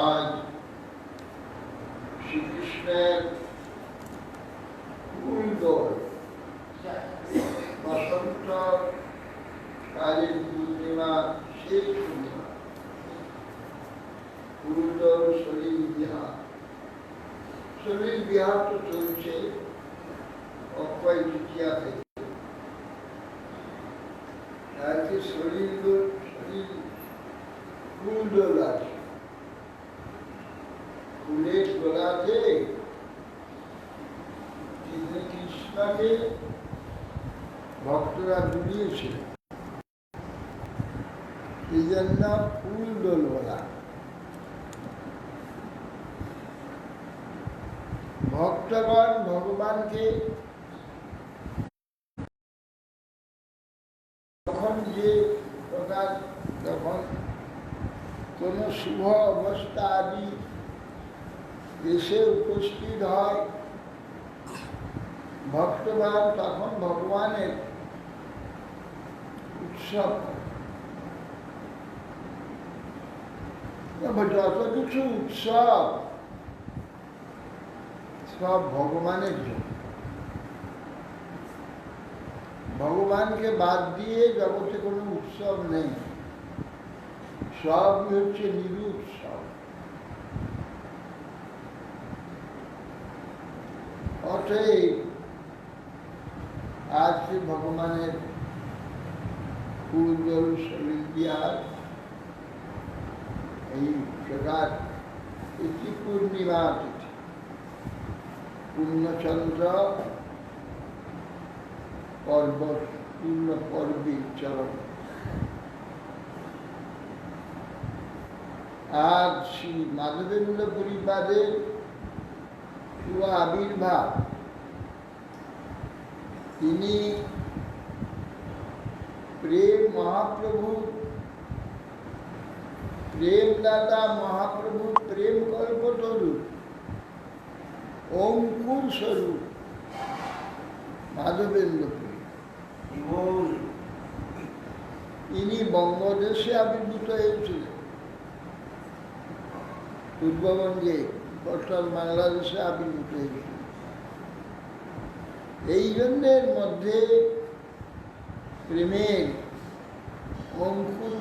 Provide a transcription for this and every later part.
আজ শ্রীকৃষ্ণের ফুলদোল বসন্ত কালী পূর্ণিমা শেষ পূর্ণিমা ফুলদোল শরীর বিহার তো চলছে অক্ষয় তৃতীয়া থেকে। আজকে শরীর ফুলদোল আছে, ফুলের গোলাতে কৃষ্ণকে ভক্তরা জুড়িয়েছিলেন, এই জন্য ফুল দোল বলা। ভক্তগণ ভগবানকে যখন যে প্রকার যখন কোন শুভ অবস্থা আদি দেশে উপস্থিত হয়, ভক্তগণ তখন ভগবানের উৎসব, যত কিছু উৎসব সব ভগবানের জন্য। ভগবানকে বাদ দিয়ে জগতে কোনো উৎসব নেই, সবই হচ্ছে নিরুৎসব। অতএব আজকে ভগবানের ফুলদোল শরীর বিহার এই প্রকার তিথি পূর্ণিমা তিথি, পূর্ণচন্দ্র পর্ব পূর্ণ পর্বী চরণ। আজ শ্রী মাধবেন্দ্র পরিবারের শুভ আবির্ভাব। তিনি প্রেম মহাপ্রভু, প্রেম দাদা মহাপ্রভু প্রেম কল্পতরু অঙ্কুর স্বরূপ মাধবেন্দ্রপুরী। তিনি বঙ্গদেশে আবির্ভূত হয়েছিলেন, পূর্ববঙ্গে বর্তমান বাংলাদেশে আবির্ভূত হয়েছিল। এই জন্যের মধ্যে প্রেমের অঙ্কুর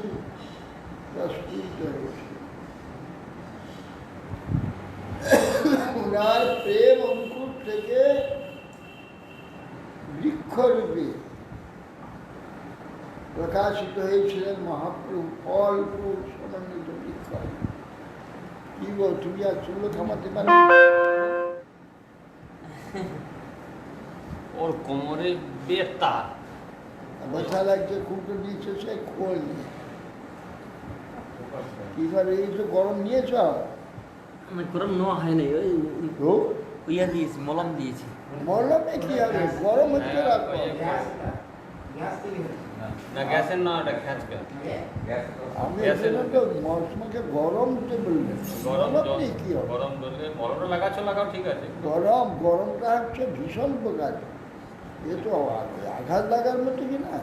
প্রস্ফুটিত হয়েছিল। ওনার প্রেম অঙ্কুর থেকে বৃক্ষরূপে প্রকাশিত হয়েছিলেন মহাপ্রভু, ফল ফুল সমন্বিত বৃক্ষ। কি বল, তুমি আর চুল থামাতে পারো? ওর কোমরে ব্যথা ব্যথা লাগছে, খুঁটো দিয়েছে সে খোল নিয়ে। কি করে এই তো গরম নিয়েছ? গরম নেওয়া হয় নাই, ওই দিয়েছি, মলম দিয়েছি। মলমে কি হবে, গরম হচ্ছে রাখবো। না গ্যাসের না, ওটা খ্যাচকা। আমি তো মৌসুমকে গরম তো বললেন, গরম নেই কি হবে? গরম ধরলে মলমটা লাগাচ্ছ, লাগাও, ঠিক আছে। গরমটা হচ্ছে ভীষণ প্রকার, এ তো আঘাত লাগার মতো কি না।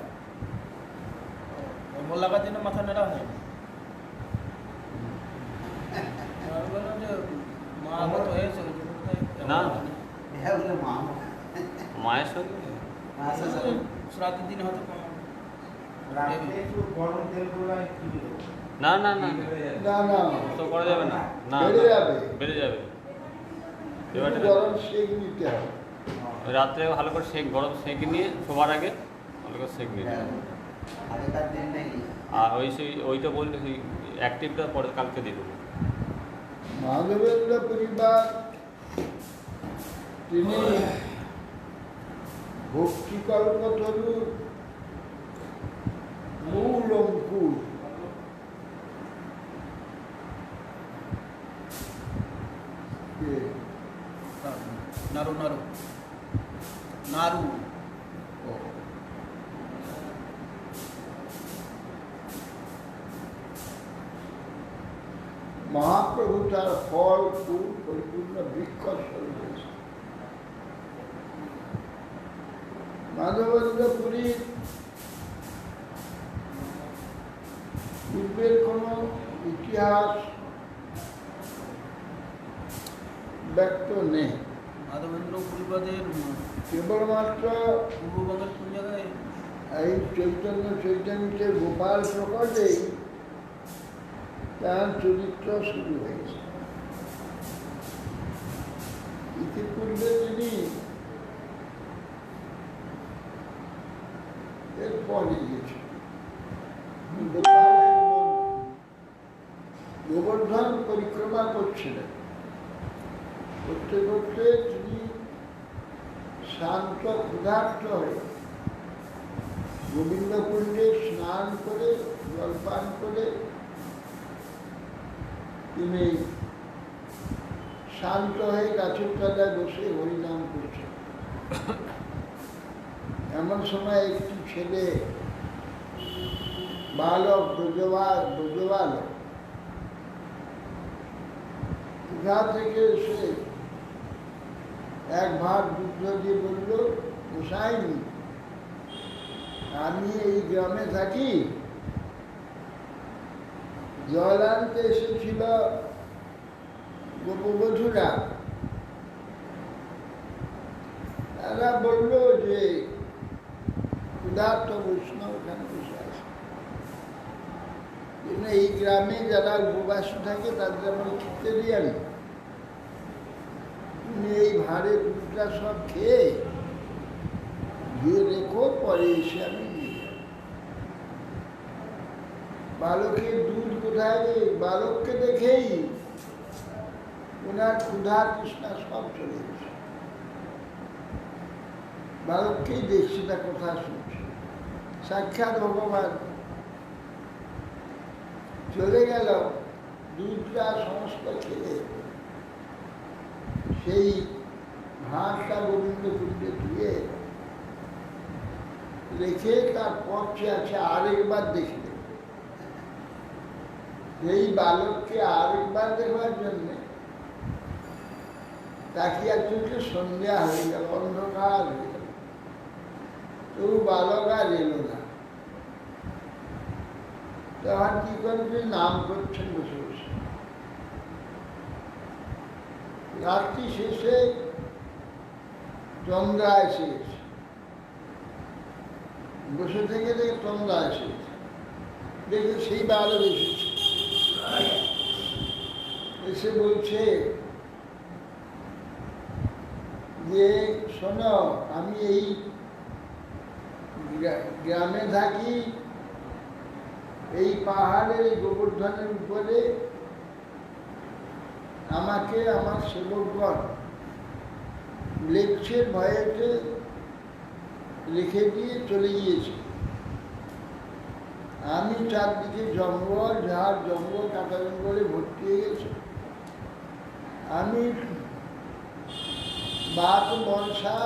মল লাগার জন্য মাথা নেড়া হয়। মা হয়েছে না হ্যাঁ বলে মা মায়ের সঙ্গে আচ্ছা আচ্ছা শ্রাদ্ধের দিন হয়তো রাখলে একটু গরম তেল গুলো একটু না না না না না তো করা যাবে না না বেড়ে যাবে। বেড়ে যাবে একটু এবারে গরম সেক নিতে হবে। ওই রাত্রে ভালো করে গরম সেঁকে নিয়ে শোবার আগে ভালো করে সেঁক নিয়ে হ্যাঁ আগেকার দিন নেই আর ওইটা বললে সেই অ্যাক্টিভটা পরে কালকে দিয়ে দেবো মাধবেন্দ্র পরিবার তিনি ভক্তিকল্পতরুর মূল অঙ্কুর। কে? নাড়ু নাড়ু নাড়ু ও। মহাপ্রভু তার ফল ফুল পরিপূর্ণ বৃক্ষ স্বরূপ হয়েছে। মাধবেন্দ্র পুরীর পূর্বের কোন ইতিহাস ব্যক্ত নেই। মাধবেন্দ্র পরিবারের কেবলমাত্র পূর্ববঙ্গের কোন জায়গায় এই চৈতন্যে গোপাল প্রকটেই তার চরিত্র শুরু হয়েছে। ইতিপূর্বে তিনি এরপরে গিয়েছেন গোবর্ধন পরিক্রমা করছিলেন। করতে করতে তিনি শান্ত ক্ষুধার্ত হয়ে গোবিন্দকুণ্ডে স্নান করে জলপান করে তিনি শান্ত হয়ে গাছের তলায় বসে হরিনাম করছেন। এমন সময় একটি ছেলে বালক ব্রজবালক কোথা থেকে এসে এক ভাত দুধ দিয়ে বলল, গোসাইনি আমি এই গ্রামে থাকি, জল আনতে এসেছিল গোপবধূরা, তারা বলল যে ক্ষুধার্ত বৈষ্ণব ওখানে বসে আছে। এই গ্রামে যারা উপবাসী থাকে তাদের আমি খেতে দিয়ে আনি, তুমি এই ভাড়ে দুধটা সব খেয়ে দিয়ে রেখো, পরে এসে আমি নিয়ে যাব। বালকের দুধ কোথায় রে? বালককে দেখেই ওনার ক্ষুধা তৃষ্ণা সব চলে গেছে। বালককেই দেখছি তার কথা শুনছে, সাক্ষাৎ ভগবান। চলে গেল, দুধটা সমস্ত খেয়ে সেই ভাতটা গোবিন্দ কুণ্ডে ধুয়ে রেখে তার পথে আছে আরেকবার দেখলে। এই বালককে আরেকবার দেখবার জন্য তাকিয়ে চলছে, সন্ধ্যা হয়ে গেল, অন্ধকার হয়ে গেল, তবু বালক আর এলো না। তখন কি করবে? নাম করছেন বসে বসে। রাত্রি শেষে চন্দ্রা এসে গেছে, বসে থেকে দেখে চন্দ্রা এসে গেছে, দেখে সেই বালক এসেছে, এসে বলছে যে শোনো, আমি এই গ্রামে থাকি, এই পাহাড়ের গোবর্ধনের উপরে আমাকে আমার সেবকগণ লেপসের ভয়েতে রেখে দিয়ে চলে গিয়েছে। আমি চারদিকে জঙ্গল, ঝাড় জঙ্গল, কাঁটা জঙ্গলে ভর্তি হয়ে গেছে। আমি বাত মনসা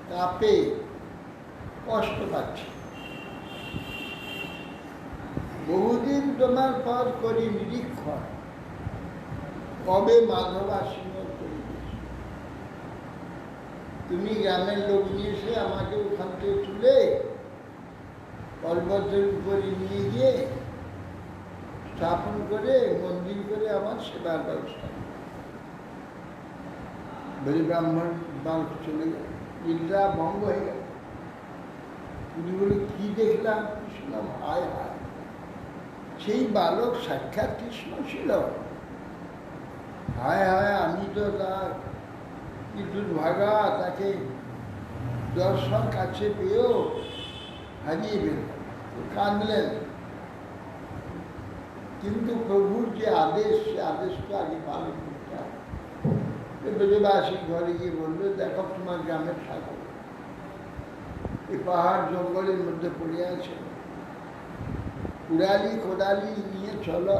কাঁপে কষ্ট পাচ্ছি। বহুদিন তোমার পর করি নিরীক্ষণ, কবে মাধব আসিন করিবে। তুমি গ্রামের লোক নিয়ে এসে আমাকে ওখান থেকে তুলে পর্বতের উপরে নিয়ে গিয়ে স্থাপন করে মন্দির করে আমার সেবার ব্যবস্থা। বলি ব্রাহ্মণ বালক চলে গেল, নিদ্রা ভঙ্গ হয়ে গেল। উনি বলে কি দেখলাম? কৃষ্ণ, হায় হায়, সেই বালক সাক্ষাৎ কৃষ্ণ ছিল। হায় হায়, আমি তো তার কি দুর্ভাগা, তাকে দর্শন কাছে পেয়েও হারিয়ে গেল। কাঁদলেন। কিন্তু প্রভুর যে আদেশ, সে আদেশটা আগে পালন করতে হবে। ব্রজবাসী ঘরে গিয়ে বললো, দেখো তোমার গ্রামের ঠাকুর এই পাহাড় জঙ্গলের মধ্যে পড়ে আছে, কুড়ালি কোদালি নিয়ে চলো,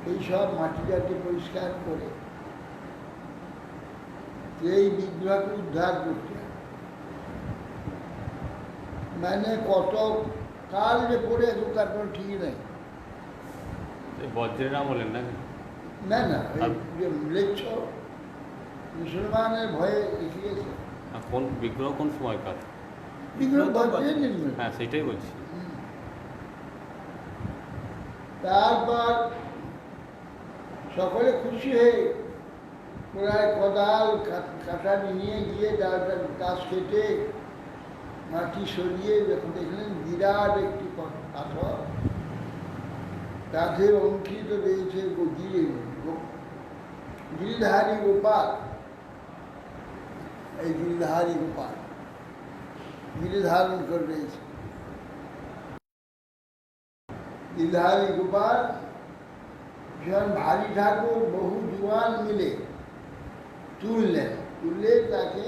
এইসব মাটি টাটি পরিষ্কার করে এই বিগ্রহকে উদ্ধার করতে হবে। মানে কত কাল যে পড়ে আছে তার কোনো ঠিক নেই। বজ্রের নাম বলেন না? না না, যে লেচ্ছ মুসলমানের ভয়ে রেখে গেছে। কোন বিগ্রহ কোন সময়কার? বিগ্রহ বজ্রের নির্মিত। হ্যাঁ, সেটাই বলছি। তারপর সকলে খুশি হয়ে প্রায় কোদাল কাটারি নিয়ে গিয়ে ডালটা গাছ কেটে মাটি সরিয়ে যখন দেখলেন বিরাট একটি পাথর, তাতে অঙ্কিত রয়েছে গিরিধারী গোপাল। এই গিরিধারী গোপাল গিরি ধারণ করে রয়েছে। গিরিধারী গোপাল ভীষণ ভারী ঠাকুর, বহু জোয়ান মিলে তুললেন। তুলে তাকে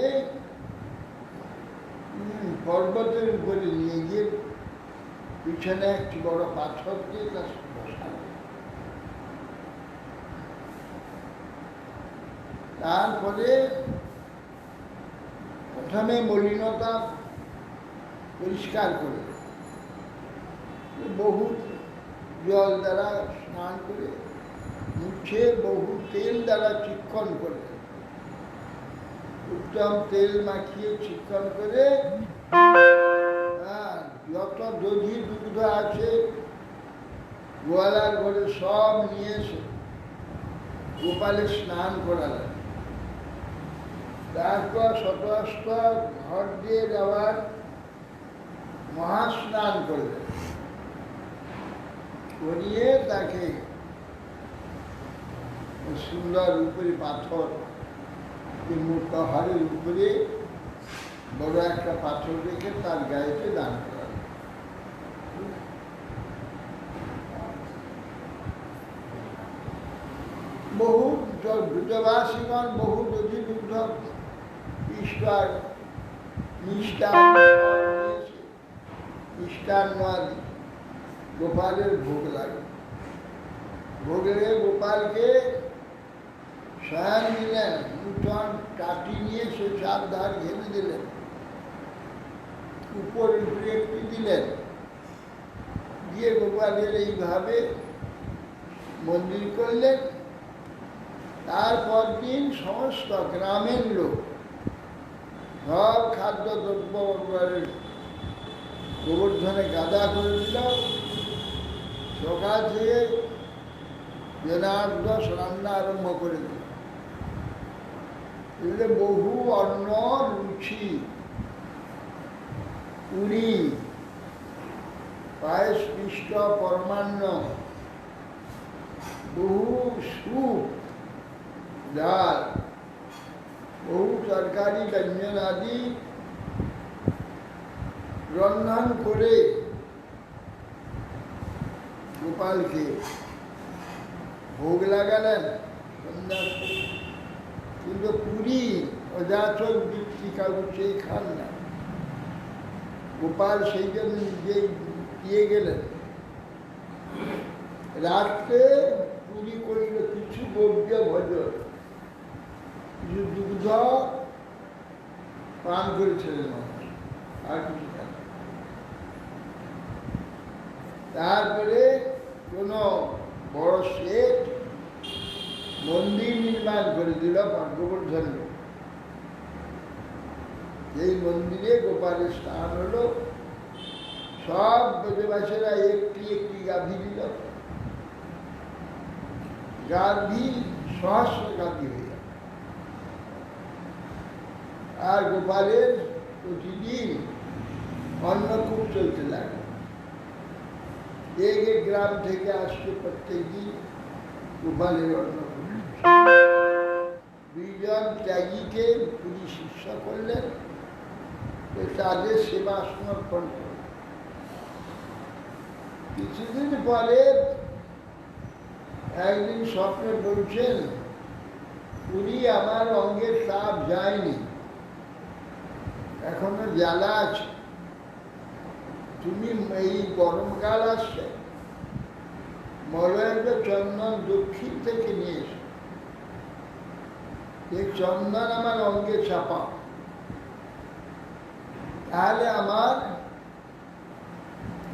পর্বতের উপরে নিয়ে গিয়ে পিছনে একটি বড় পাথর দিয়ে তার বসালেন। তারপরে প্রথমে মলিনতা পরিষ্কার করে বহু জল দ্বারা স্নান করে, মুছে বহু তেল দ্বারা চিক্কণ করে, উত্তম তেল মাখিয়ে চিক্কণ করে যত দধি দুগ্ধ আছে গোয়ালার ঘরে সব নিয়ে এসে গোপালের স্নান করালেন। তারপর শতস্ত ঘর দিয়ে যাওয়ার মহাস্নান করলেন, করিয়ে তাকে সুন্দর উপরে পাথর, পাহাড়ের উপরে বড় একটা পাথর রেখে তার গায়েতে দান করালেন। বহু ব্রজবাসীগণ বহু দধি দুগ্ধ ঈশ্বর মিষ্টান্ন আদি গোপালের ভোগ লাগে। ভোগের গোপালকে শয়ন দিলেন, নূতন কাটি নিয়ে সে চার ধার ঘেরে দিলেন, উপর উপরে একটি দিলেন, দিয়ে গোপালের এইভাবে মন্দির করলেন। তারপর দিন সমস্ত গ্রামের লোক সব খাদ্য দ্রব্য গোবর্ধনে গাদা করে দিল। সকাল থেকে জনার্দশ রান্না আরম্ভ করে দিল। এগুলো বহু অন্ন, রুচি, পুরি, পায়েস, মিষ্ট, পরমান্ন, বহু স্যুপ, ডাল, বহু তরকারি ব্যঞ্জন আদি রন্ধন করে গোপালকে ভোগ লাগালেন। কিন্তু পুরী অযাচক বৃত্তি কাগজ সেই খান না। গোপাল সেই জন্য নিজে দিয়ে গেলেন। রাত্রে পুরী করিল কিছু গব্য ভজন, কিছু দুগ্ধ পান করেছিলেন মানুষ, আর কিছু খান। তারপরে কোন বড় শেঠ মন্দির নির্মাণ করে দিল গোবর্ধন। এই মন্দিরে গোপালের স্থান হলো। সব ব্রজবাসীরা একটি একটি গাভী দিল। গাভী সহস্র গাভী হয়ে গেল। আর গোপালের প্রতিদিন অন্য খুব চলতে লাগে। এক এক গ্রাম থেকে আসছে প্রত্যেক দিন গোপালের অন্নকূট। দুইজন ত্যাগীকে পুরী শিষ্য করলেন, তাদের সেবা সমর্পণ করলেন। কিছুদিন পরে একদিন স্বপ্নে বলছেন, পুরী আমার অঙ্গের তাপ যায়নি, এখনো জ্বালা আছে, তুমি এই গরমকাল আসছে, মলয়ের চন্দন দক্ষিণ থেকে নিয়ে এসো, এই চন্দন আমার অঙ্গে চাপা, তাহলে আমার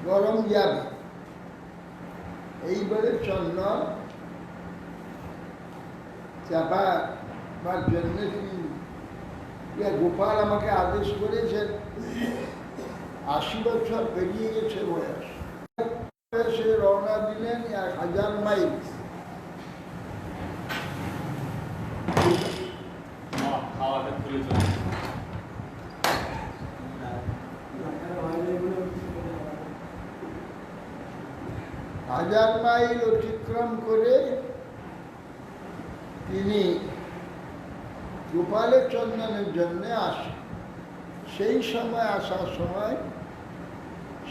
গরম যাবে। এইবারে চন্দন চাপার জন্য গোপাল আমাকে আদেশ করেছেন। 80 বছর পেরিয়ে গেছে বয়স, সে রওনা দিলেন 1000 মাইল। খাওয়াতে ভুলে চলে 1000 মাইল অতিক্রম করে তিনি গোপালের চন্দনের জন্য আসেন। সেই সময় আসার সময়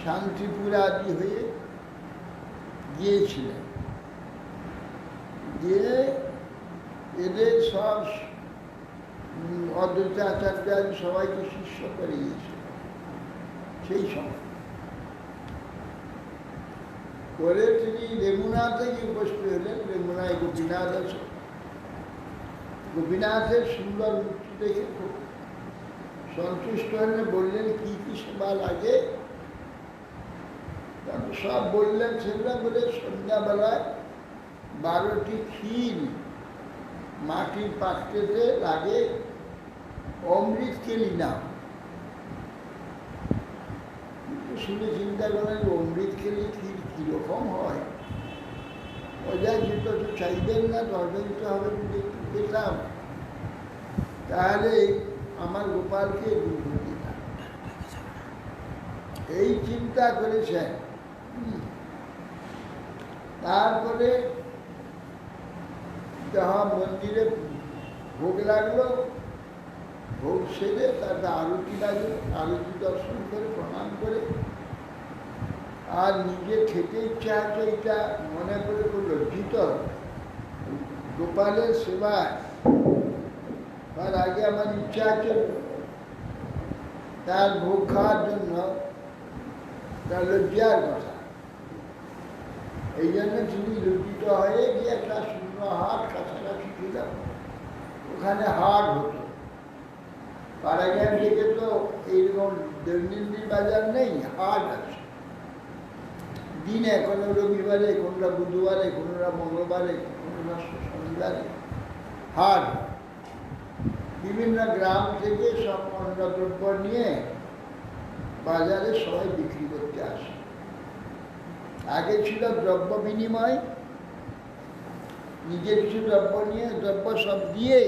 শান্তিপুর আদি হয়ে গিয়েছিলেন, গিয়ে এদের সব অদ্বৈত আচার্য আদি সবাইকে শিষ্য করে গিয়েছিল। সেই সময় করে তিনি রেমুনাথে গিয়ে উপস্থিত হলেন। রেমুনায় গোপীনাথ আছে, গোপীনাথের সুন্দর মূর্তি দেখে খুব সন্তুষ্ট হলেন, বললেন কি কি সেবা লাগে, তারপর সব বললেন। সেগুলো বলে সন্ধ্যাবেলায় 12টি ক্ষীর মাটির পাত্রেতে লাগে, অমৃত কেলি নাম। শুনে চিন্তা করেন অমৃত খেলে ক্ষীর কীরকম হয়, ওজা যেটা তো চাইবেন না, দরকার দিতে হবে যদি একটু পেতাম, তাহলে আমার গোপালকে দুধ দিতাম। এই চিন্তা করেছেন। তারপরে যখন মন্দিরে ভোগ লাগলো, ভোগ সেরে তারপরে আরতি লাগলো, আরতি দর্শন করে প্রণাম করে আর নিজে খেতে ইচ্ছা আছে এটা মনে করে খুব লজ্জিত। গোপালের সেবায় তার আগে আমার ইচ্ছা আছে তার ভোগ খাওয়ার জন্য, তার লজ্জার কথা। এই জন্য তিনি লজ্জিত হয়ে গিয়ে একটা শূন্য হাট কাছাকাছি ছিল, ওখানে হাট হতো। পাড়াগ্রাম থেকে তো এইরকম দৈনন্দিন বাজার নেই, হাট আছে দিনে, কোনো রবিবারে, কোনটা বুধবারে, কোনটা মঙ্গলবারে, কোনটা শনিবারে হাট। বিভিন্ন গ্রাম থেকে সব পণ্যদ্রব্য নিয়ে বাজারে সবাই বিক্রি করতে আসে। আগে ছিল দ্রব্য বিনিময়, নিজের কিছু দ্রব্য নিয়ে দ্রব্য সব দিয়ে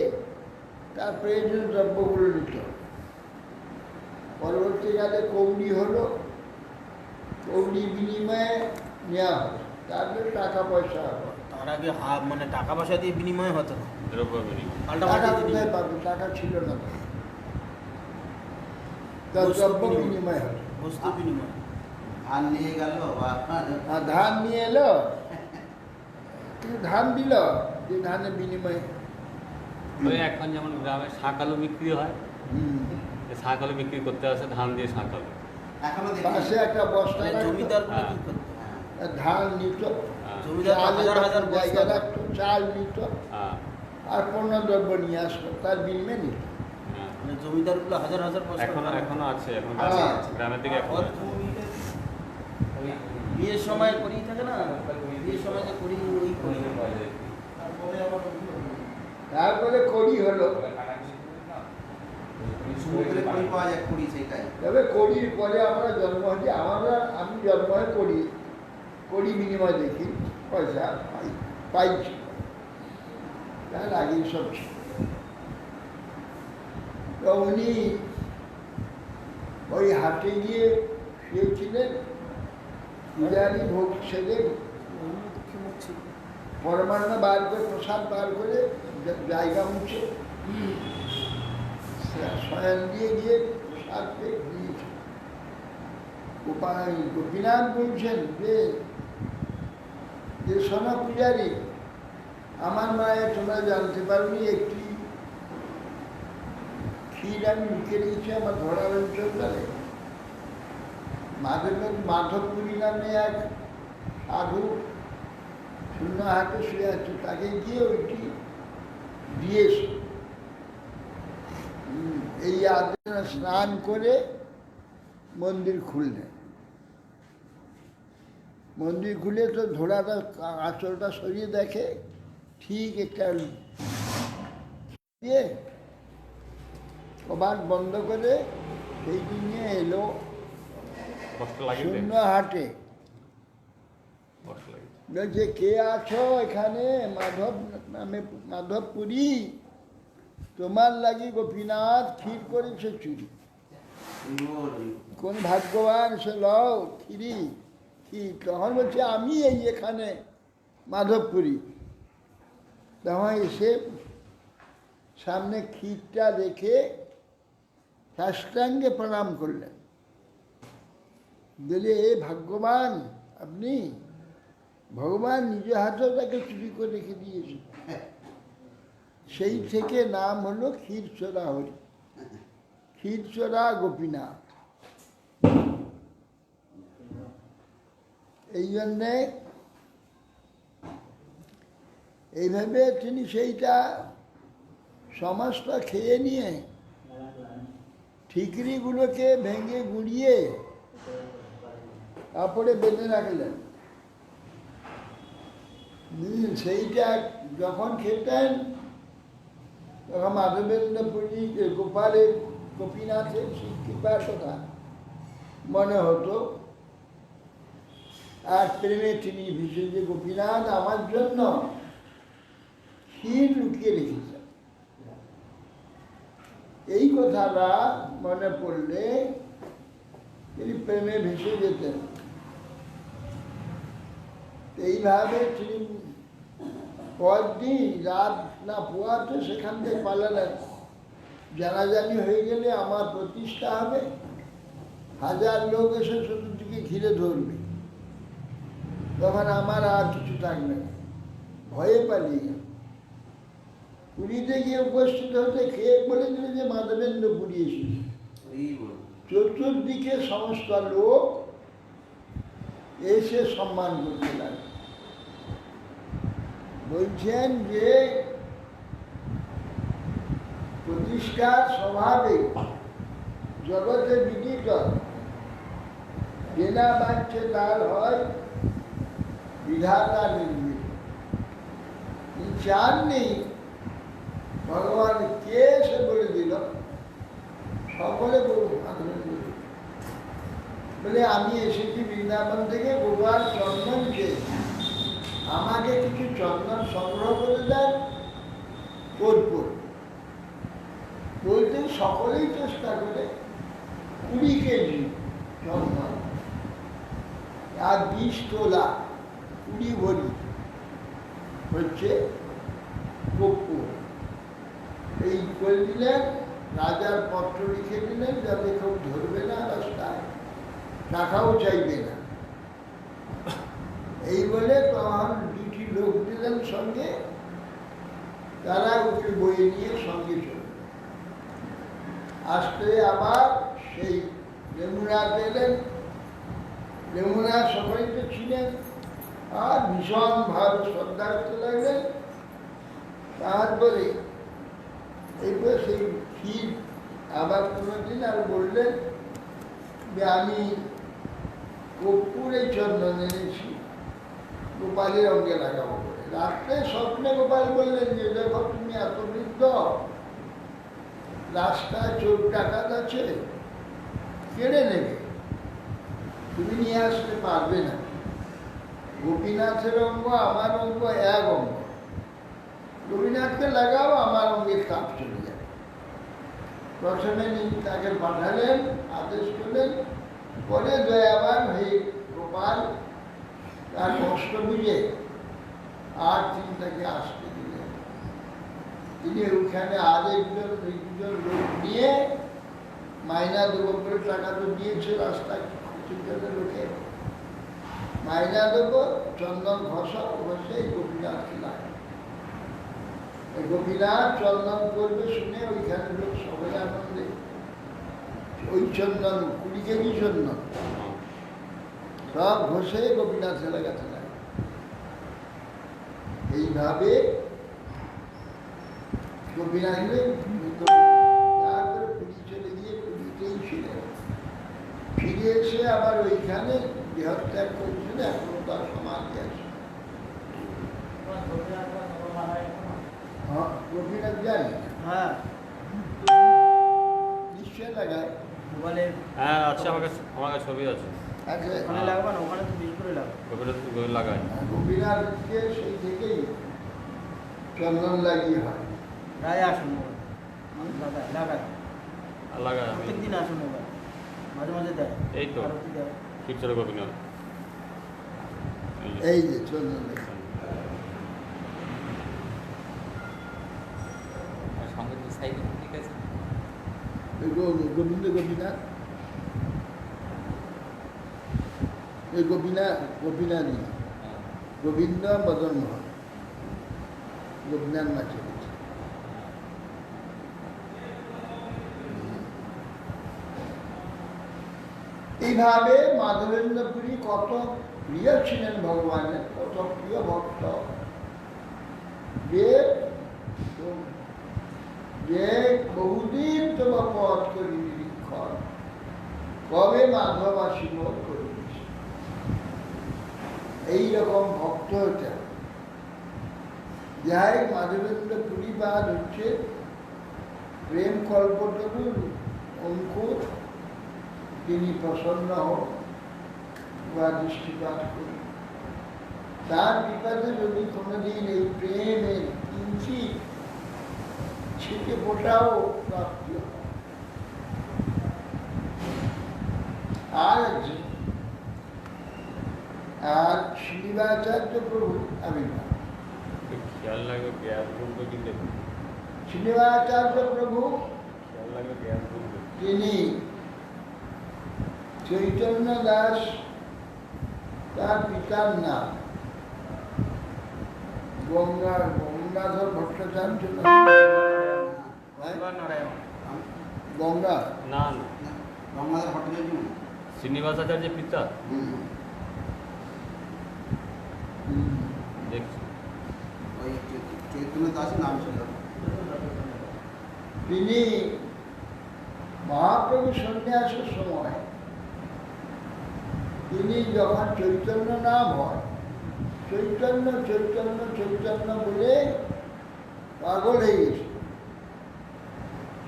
তার প্রয়োজনীয় দ্রব্যগুলো নিত। পরবর্তীকালে কৌড়ি হলো, কৌড়ি বিনিময়ে নেওয়া হলো, তারপরে টাকা পয়সা হলো। তার আগে মানে টাকা পয়সা দিয়ে বিনিময় হতো না, দ্রব্য বিনিময়। টাকা কোথায় পাবে, টাকা ছিল না, তার দ্রব্য বিনিময় হলো। বস্তু বিনিময়। ধান নিয়ে গেল বা আর ধান নিয়ে এলো, ধান দিল, যে ধানের বিনিময়ে ওই এখন যেমন গ্রামে শাক আলু বিক্রি হয়, শাক আলু বিক্রি করতে আসে ধান দিয়ে শাক আলু। এখনো পাশে একটা বস্তা মানে রাখতো, জমিদার ধান নিত, জমিদার হাজার হাজার জায়গা বস্তা রাখতো, চাল নিত হ্যাঁ আর পণ্যদ্রব্য নিয়ে আসতো, তার বিনিময়ে নিত। হ্যাঁ। মানে জমিদারগুলো হাজার হাজার বস্তা এখনো আছে, এখন হ্যাঁ। গ্রামের দিকে এখন আছে। বিয়ের সময় করি থাকে না, বিয়ের সময় যে করি ওই করি। তারপরে কড়ি হলো, সমুদ্রে কড়ি পাওয়া যায়, কড়ি সেটাই। তবে কড়ির পরে আমরা জন্ম হয়েছি, আমি জন্ম হয়ে কড়ি বিনিময় দেখি, পয়সা পাইছি, তার আগে সব ছিল। তো উনি ওই হাটে গিয়ে শুয়েছিলেন, পূজারি ভোগ সেরে পরমান্ন বার করে, প্রসাদ বার করে জায়গা মুছে শয়ন দিয়ে গিয়ে প্রসাদ পেয়ে দিয়েছে। গোপীনাথ বলছেন যে সোনা পূজারি, আমার মায়ের তোমরা জানতে পারবি একটি ক্ষীর আমি লুকিয়ে রেখেছি আমার ধরার অঞ্চলে। মাধবপুরী নামে এক সাধু শূন্য হাতে শুয়ে আছে, তাকে গিয়ে ওইটি দিয়েছে। এই আদিনা স্নান করে মন্দির খুললেন। মন্দির খুলে তো ধরাটা আঁচলটা সরিয়ে দেখে, ঠিক একটা দিয়ে কবাট বন্ধ করে সেই দিনে এলো শূন্য হাটে। বলছে, কে আছো এখানে? মাধবপুরী, তোমার লাগি গোপীনাথ ক্ষীর করেছে চুরি। কোন ভাগ্যবান সে লও ক্ষীরি ক্ষীর। তখন বলছে, আমি এই এখানে মাধবপুরী। তখন এসে সামনে ক্ষীরটা রেখে সাষ্টাঙ্গে প্রণাম করলেন। বলে, ভাগ্যবান আপনি, ভগবান নিজ হাতেও তাকে চুরি করে রেখে দিয়েছে। সেই থেকে নাম হলো ক্ষীরচোরা হরি, ক্ষীরচোরা গোপীনাথ। এই জন্যে এইভাবে তিনি সেইটা সমস্ত খেয়ে নিয়ে ঠিকরিগুলোকে ভেঙে গুঁড়িয়ে কাপড়ে বেঁধে রাখলেন। সেইটা যখন খেতেন তখন মাধবেন্দ্রপুরী গোপালের গোপীনাথের কৃপার কথা মনে হতো। আর প্রেমে তিনি ভীষণ যে গোপীনাথ আমার জন্য ক্ষীর লুকিয়ে রেখেছেন। এই কথাটা মনে পড়লে তিনি প্রেমে ভেসে যেতেন। এইভাবে তিনি পরদিন রাত না পোয়াতে সেখান থেকে পালালেন। জানাজানি হয়ে গেলে আমার প্রতিষ্ঠা হবে, 1000 লোক এসে চতুর্দিকে ঘিরে ধরবে, তখন আমার আর কিছু থাকবে না। ভয়ে পালিয়ে গেল। পুরীতে গিয়ে উপস্থিত হতে খেয়ে বলে দিল যে মাধবেন্দ্র পুরী এসেছে। চতুর্দিকে সমস্ত লোক এসে সম্মান করতে লাগে। বলছেন যে প্রতিষ্ঠার স্বভাবে জগতে বিদিত, যেনা বাঞ্ছে তার হয় বিধাতা নির্মিত। চান নেই ভগবান কে সে বলে দিল, সকলে বলে আমি এসেছি বৃন্দাবন থেকে ভগবান চন্দনকে, আমাকে কিছু চন্দন সংগ্রহ করে দেন কর্পূর। বলতে সকলেই চেষ্টা করে 20 কেজি চন্দন আর 20 তোলা 20 ভরি হচ্ছে কর্পূর। এই করে দিলেন, রাজার পত্র লিখে দিলেন যাতে কেউ ধরবে না রাস্তায়, টাকাও চাইবে না। এই বলে তখন 2টি লোক দিলেন সঙ্গে, তারা ওকে বয়ে নিয়ে সঙ্গে চলল। আসতে আবার সেই যমুনা পেলেন। যমুনা সবাই তো ছিলেন, আর ভীষণ ভাবে শ্রদ্ধা করতে লাগলেন। তারপরে এইবার সেই ক্ষীর আবার কোনোদিন আর বললেন যে আমি কর্পূরে চন্দন এনেছি, গোপালের অঙ্গে লাগাবো বলে। রাত্রে স্বপ্নে গোপাল বললেন যে দেখো তুমি এত বৃদ্ধ, রাস্তায় চোর ডাকাত আছে, কেড়ে নেবে, তুমি নিয়ে আসতে পারবে না। গোপীনাথের অঙ্গ আমার অঙ্গ এক অঙ্গ, গোপীনাথকে লাগাও, আমার অঙ্গের কাপ চলে যাবে। প্রথমে তাকে পাঠালেন, আদেশ করলেন, পরে দয়াবান হয়ে গোপাল তার কষ্ট বুঝে আর তিনি তাকে আসতে দিলেন। তিনি ওখানে আরেকজন লোক নিয়ে মাইনা দেবো করে টাকা তো দিয়েছে রাস্তায় লোকে, মাইনা দেবো, চন্দন ঘষে গোপীনাথকে লাগে। গোপীনাথ চন্দন করবে শুনে ওইখানে লোক সবাই আনন্দে ওই চন্দন 20 কেজি চন্দন সব ঘষে গোপীনাথ লাগাতে লাগে। এইভাবে গোপীনাথ তারপরে পুরী চলে গিয়ে পুরীতেই ছিলেন। ফিরে এসে আবার ওইখানে দেহত্যাগ করেছিল, এখনো তার সমাধি আছে। গোপীনাথ জানি হ্যাঁ নিশ্চয় লাগায়। বলে হ্যাঁ আছে, আমার কাছে ছবি আছে। আচ্ছা, ওখানে লাগবে না, ওখানে তো বেশি করে লাগবে। লাগায় গোপীনাথকে সেই থেকেই চন্দন লাগিয়ে হয়। রায় আসুন লাগায় লাগায় লাগায় আমি প্রত্যেক দিন আসুন মোবাইল, মাঝে মাঝে দেয়। এই তো আরতি দেয়। খিচুড়ি গোপীনাথ এই যে চন্দন লেখা। সঙ্গে তো সাইড ঠিক আছে। গোবিন্দ গোপীনাথ, এই গোপীনাথ গোবিন্দ মদন মোহন, গোপীনাথ মাঝে এইভাবে মাধবেন্দ্রপুরী কত প্রিয় ছিলেন ভগবানের, কত প্রিয় ভক্ত, যে বহুদিন তোমার পথ করি নিরীক্ষণ, কবে মাধব আসিব করি। এইরকম ভক্ত হতে হবে। যাই মাধবেন্দ্রপুরী বাদ হচ্ছে প্রেম কল্পতরুর অঙ্কুর, তিনি প্রসন্ন হোক বা দৃষ্টিপাত করুন। তার কৃপাতে যদি কোনোদিন এই প্রেমের কিঞ্চিত ছিটে ফোটাও প্রাপ্তি হয়। আর শ্রীনিবাসাচার্য প্রভু আবির্ভাব। খেয়াল লাগবে গ্যাস বলবে কিন্তু শ্রীনিবাসাচার্য প্রভু খেয়াল লাগবে গ্যাস বলবে। তিনি চৈতন্য দাস, তার পিতার নাম গঙ্গাধর ভট্টাচার্য, গঙ্গা না না, গঙ্গাধর ভট্টাচার্য শ্রীনিবাসাচার্যের পিতা দেখছি। ওই চৈতন্য দাসের নাম ছিল। তিনি মহাপ্রভু সন্ন্যাসের সময় তিনি যখন চৈতন্য নাম হয়, চৈতন্য চৈতন্য চৈতন্য বলে পাগল হয়ে গেছে।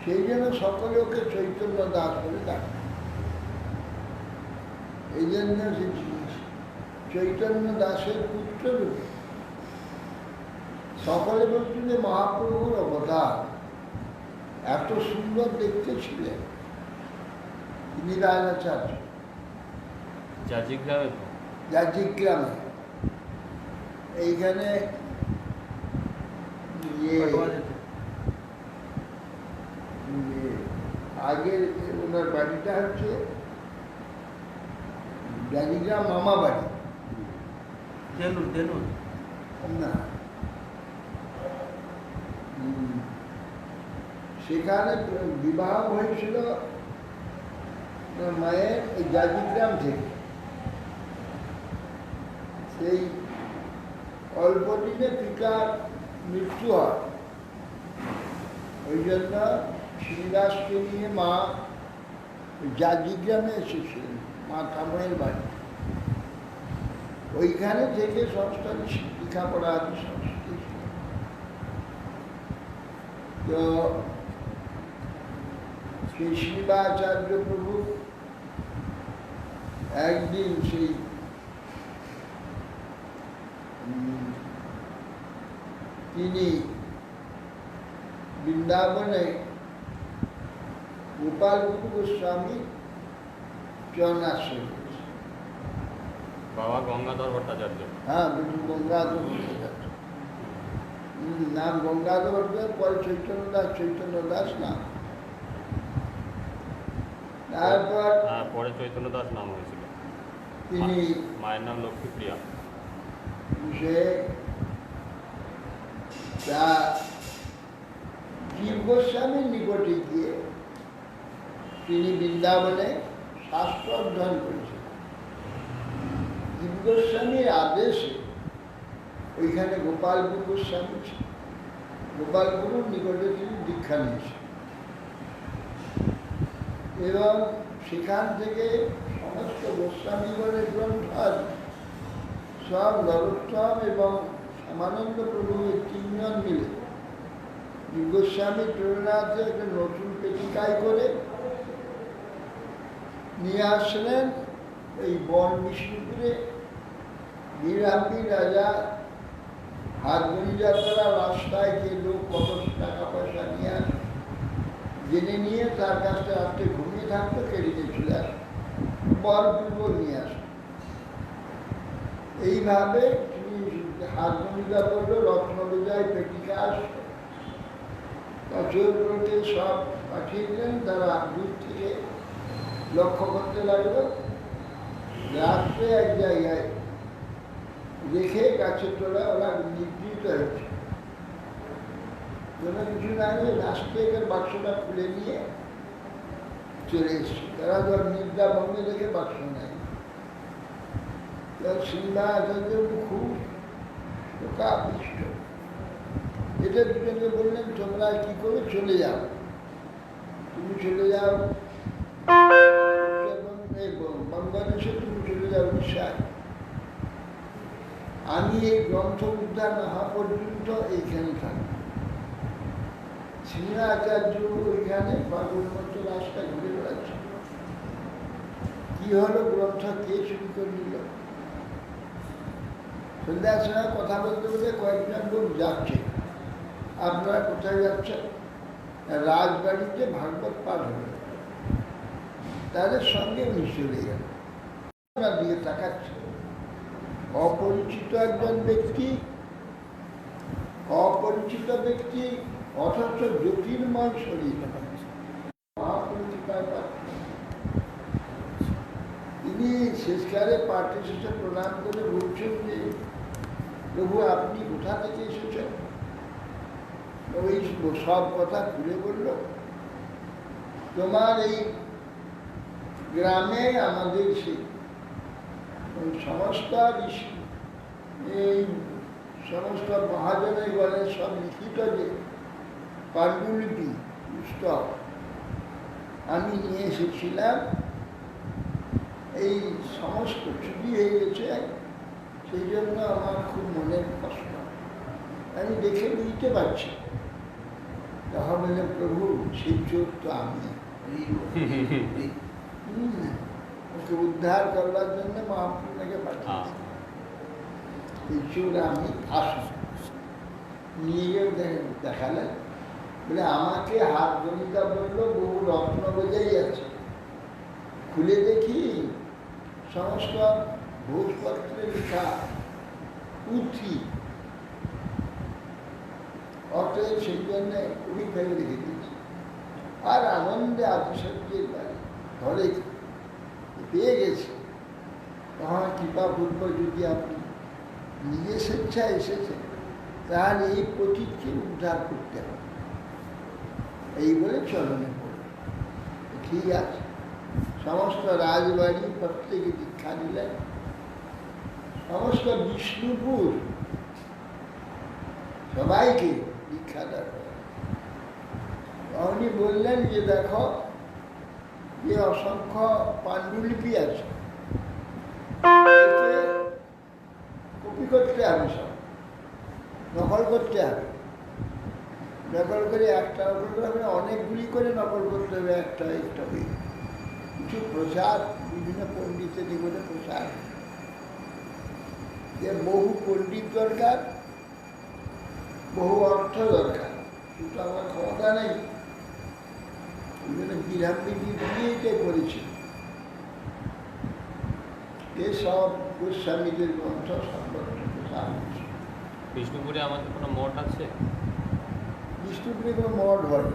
সেই জন্য সকলে ওকে চৈতন্য দাস বলে ডাকে। এই জন্য সে চৈতন্য দাসের পুত্র রূপে সকলে বলছেন যে মহাপ্রভুর অবতার। এত সুন্দর দেখতে ছিলেন তিনি রাজাচার্য, জাজিক গ্রামে তো জাজিক গ্রামে। এইখানে আগের ওনার বাড়িটা হচ্ছে জাজিগ্রাম মামা বাড়ি না, সেখানে বিবাহ হয়েছিল মায়ের এই জাজিগ্রাম থেকে। সেই অল্প দিনে পিতার মৃত্যু হয়, ওই জন্য শ্রীদাসকে নিয়ে মা জাজিগ্রামে এসেছিলেন, মা কামড়ের বাড়ি। ওইখানে থেকে সংস্থান লেখাপড়া আদি সংস্কৃতি ছিল। তো শ্রী শিবাচার্য প্রভু একদিন সেই তিনি বৃন্দাবনে গোপাল গুরু গোস্বামী চরণাশ্রয় করেছে। বাবা গঙ্গাধর ভট্টাচার্য। হ্যাঁ, বিষ্ণু গঙ্গাধর ভট্টাচার্য। নাম গঙ্গাধর ভট্টাচার্য, পরে চৈতন্য দাস নাম। তারপর পরে চৈতন্য দাস নাম হয়েছিল। তিনি মায়ের নাম লক্ষ্মীপ্রিয়া। সে তা জীব গোস্বামীর নিকটে গিয়ে তিনি বৃন্দাবনে শাস্ত্র অধ্যয়ন করেছেন। জীব গোস্বামীর আদেশে ওইখানে গোপাল গুরু গোস্বামী ছিল। গোপাল গুরুর নিকটে তিনি দীক্ষা নিয়েছেন এবং সেখান থেকে সমস্ত গোস্বামীগণের গ্রন্থ আছে। সব নরোত্তম এবং শ্যামানন্দ প্রভু এই তিনজন মিলে গোস্বামী প্রেরণাতে একটা নতুন পেটিকায় করে নিয়ে আসলেন এই বন বিষ্ণুপুরে। বীরাম্বী রাজা হাতগড়ি যাত্রা রাস্তায় যে লোক কত টাকা পয়সা নিয়ে আসে জেনে নিয়ে তার কাছে রাত্রে ঘুমিয়ে থাকতো, কেড়ে নিয়ে চলে আসে, বরপূর্ব নিয়ে আসে। এইভাবে তিনি হাতগড়িটা করলো, রত্নবিজয় পেটিকা আসলো, চোরগুলোকে সব পাঠিয়ে দিলেন। তারা দূর থেকে লক্ষ্য করতে লাগলো। রাত্রে এক জায়গায় রেখে গাছের তোলা ওরা নিবৃত হয়েছে। কোনো কিছু না হলে রাষ্ট্রের বাক্সটা খুলে নিয়ে চলে এসছে। তারা ধর নিদ্রা ভঙ্গে রেখে বাক্স নেয়। সিংহাচার্য খুব শোকাবিষ্ট। এটা দুজনকে বললেন, তোমরা কি করে চলে যাও, তুমি চলে যাও বাংলাদেশে, তুমি চলে যাও উড়িষ্যায়। আমি এই গ্রন্থ উদ্ধার না হওয়া পর্যন্ত এইখানে থাকবো। সিংহাচার্য ওইখানে পাগল মতো রাস্তা ঘুরে বেড়াচ্ছে। কি হলো, গ্রন্থ কে চুরি করে নিল? সন্ধ্যার সময় কথা বলতে বলতে কয়েকজন লোক যাচ্ছে। আপনারা কোথায় যাচ্ছেন? রাজবাড়িতে ভাগবত পাঠ হবে। তাদের সঙ্গে উনি চলে গেল। ওনার দিকে তাকাচ্ছে। অপরিচিত একজন ব্যক্তি, অপরিচিত ব্যক্তি, অথচ জ্যোতির্ময় শরীর, মহাপরিচিত। তিনি শেষকালে পার্টি শেষে প্রণাম করে বলছেন যে, প্রভু আপনি কোথা থেকে এসেছেন? ওই সব কথা খুলে বলল। তোমার এই গ্রামে আমাদের সেই সমস্ত এই সমস্ত মহাজনের গলে সব লিখিত যে পাণ্ডুলিপি পুস্তক আমি নিয়ে এসেছিলাম, এই সমস্ত চুরি হয়ে গেছে, সেই জন্য আমার খুব মনের কষ্ট, আমি দেখে বুঝতে পারছি। তখন বললেন, প্রভু সেই চোর তো আমি। ওকে উদ্ধার করবার জন্য মহাপ্রভুকে পাঠিয়েছি। এই চোর আমি। আসুন, নিয়ে গিয়ে দেখালেন। বলে আমাকে হাত গণিতা বললো, বহু রত্ন বোঝাই আছে। খুলে দেখি সমস্ত ভোজপত্রে লেখা পুঁথি। অতএব সেই জন্য উনি ফেলে রেখে দিয়েছি। আর আনন্দে আতিশয্যের বাড়ি ঘরে পেয়ে গেছে। তখন কৃপা পূর্ব যদি আপনি নিজে স্বেচ্ছায় এসেছেন, তাহলে এই পথিককে উদ্ধার করতে হবে। এই বলে চরণে পড়ল। ঠিক আছে, সমস্ত রাজবাড়ি প্রত্যেকে দীক্ষা নিলেন। সমস্ত বিষ্ণুপুর সবাইকে দীক্ষা দেওয়া। উনি বললেন যে, দেখো যে অসংখ্য পাণ্ডুলিপি আছে, কপি করতে হবে, সব নকল করতে হবে। নকল করে একটা নকল করে হবে, অনেকগুলি করে নকল করতে হবে, একটা একটা হয়ে। কিছু প্রচার, বিভিন্ন পণ্ডিতের জীবনে প্রচার, যে বহু পণ্ডিত দরকার, বহু অর্থ দরকার, কিন্তু আমার ক্ষমতা নেই। ওই জন্য বিরামবিধি দিয়ে এটাই করেছিল। এসব গোস্বামীদের গ্রন্থ সর্বত্র প্রচার হচ্ছে। বিষ্ণুপুরে আমাদের কোনো মঠ আছে? বিষ্ণুপুরে কোনো মঠ হয়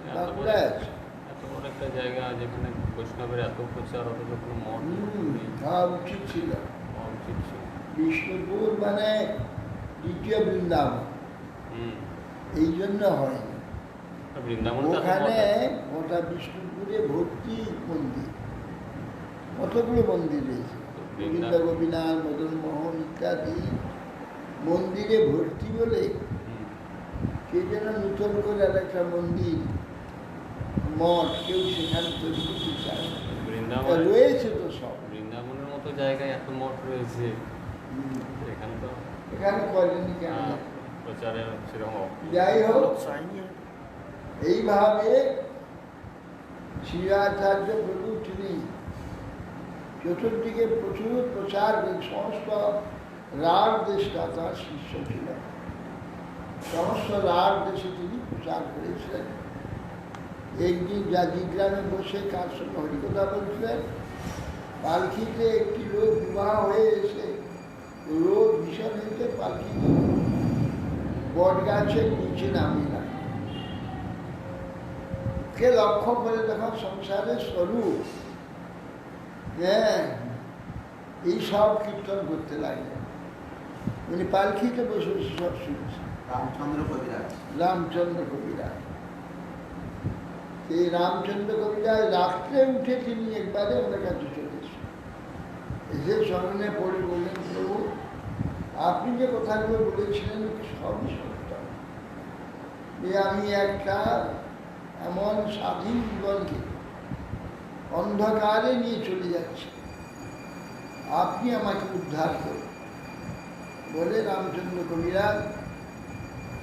এত বাঁকুড়ায় আছে। এত বড় একটা জায়গা যেখানে বৈষ্ণবের এত প্রচার, অথচ কোনো মঠ নেই। হওয়া উচিত ছিল। হওয়া উচিত ছিল। বিষ্ণুপুর মানে দ্বিতীয় বৃন্দাবন, হুম। এই জন্য হয়নি। আর বৃন্দাবনে তো এত মঠ ওখানে আছে। গোটা বিষ্ণুপুরে ভর্তি মন্দির, কতগুলো মন্দির রয়েছে, গোবিন্দ গোপীনাথ, মদন মোহন ইত্যাদি মন্দিরে ভর্তি বলে হুম। সেই জন্য নূতন করে আর একটা মন্দির মঠ কেউ সেখানে তৈরি করতে চায় না। তা বৃন্দাবন রয়েছে তো সব। বৃন্দাবনের মতো জায়গায় এত মঠ রয়েছে, এখানে তো এখানে করেনি কেন? প্রচারের সেরকম যাই হোক, চাইনি আর। এইভাবে শ্রীরাচার্য প্রভু তিনি চতুর্দিকে প্রচুর প্রচার করেন। সমস্ত রাঢ় দেশটা তার শিষ্য ছিলেন, সমস্ত রাঢ় দেশে তিনি প্রচার করেছিলেন। একদিন জাজিগ্রামে বসে কার সঙ্গে হরিকথা বলছিলেন, পালকিতে একটি লোক বিবাহ হয়ে এসে রোদ ভীষণ হয়েছে, পালকি বট গাছের নিচে নামিয়ে না কে লক্ষ্য করে দেখো সংসারের স্বরূপ, হ্যাঁ, এই সব কীর্তন করতে লাগলেন। উনি পালকিতে বসে বসে সব শুনছে। রামচন্দ্র কবিরাজ। রামচন্দ্র কবিরাজ, এই রামচন্দ্র কবিরাজ রাত্রে উঠে তিনি একবারে ওনার কাছে চলে এসেছেন। এসে স্মরণে পড়ে বললেন, প্রভু আপনি যে কথাগুলো বলেছিলেন সবই সত্য। আমি একটা এমন স্বাধীন জীবনকে অন্ধকারে নিয়ে চলে যাচ্ছি, আপনি আমাকে উদ্ধার করুন। বলে রামচন্দ্র কবিরাজ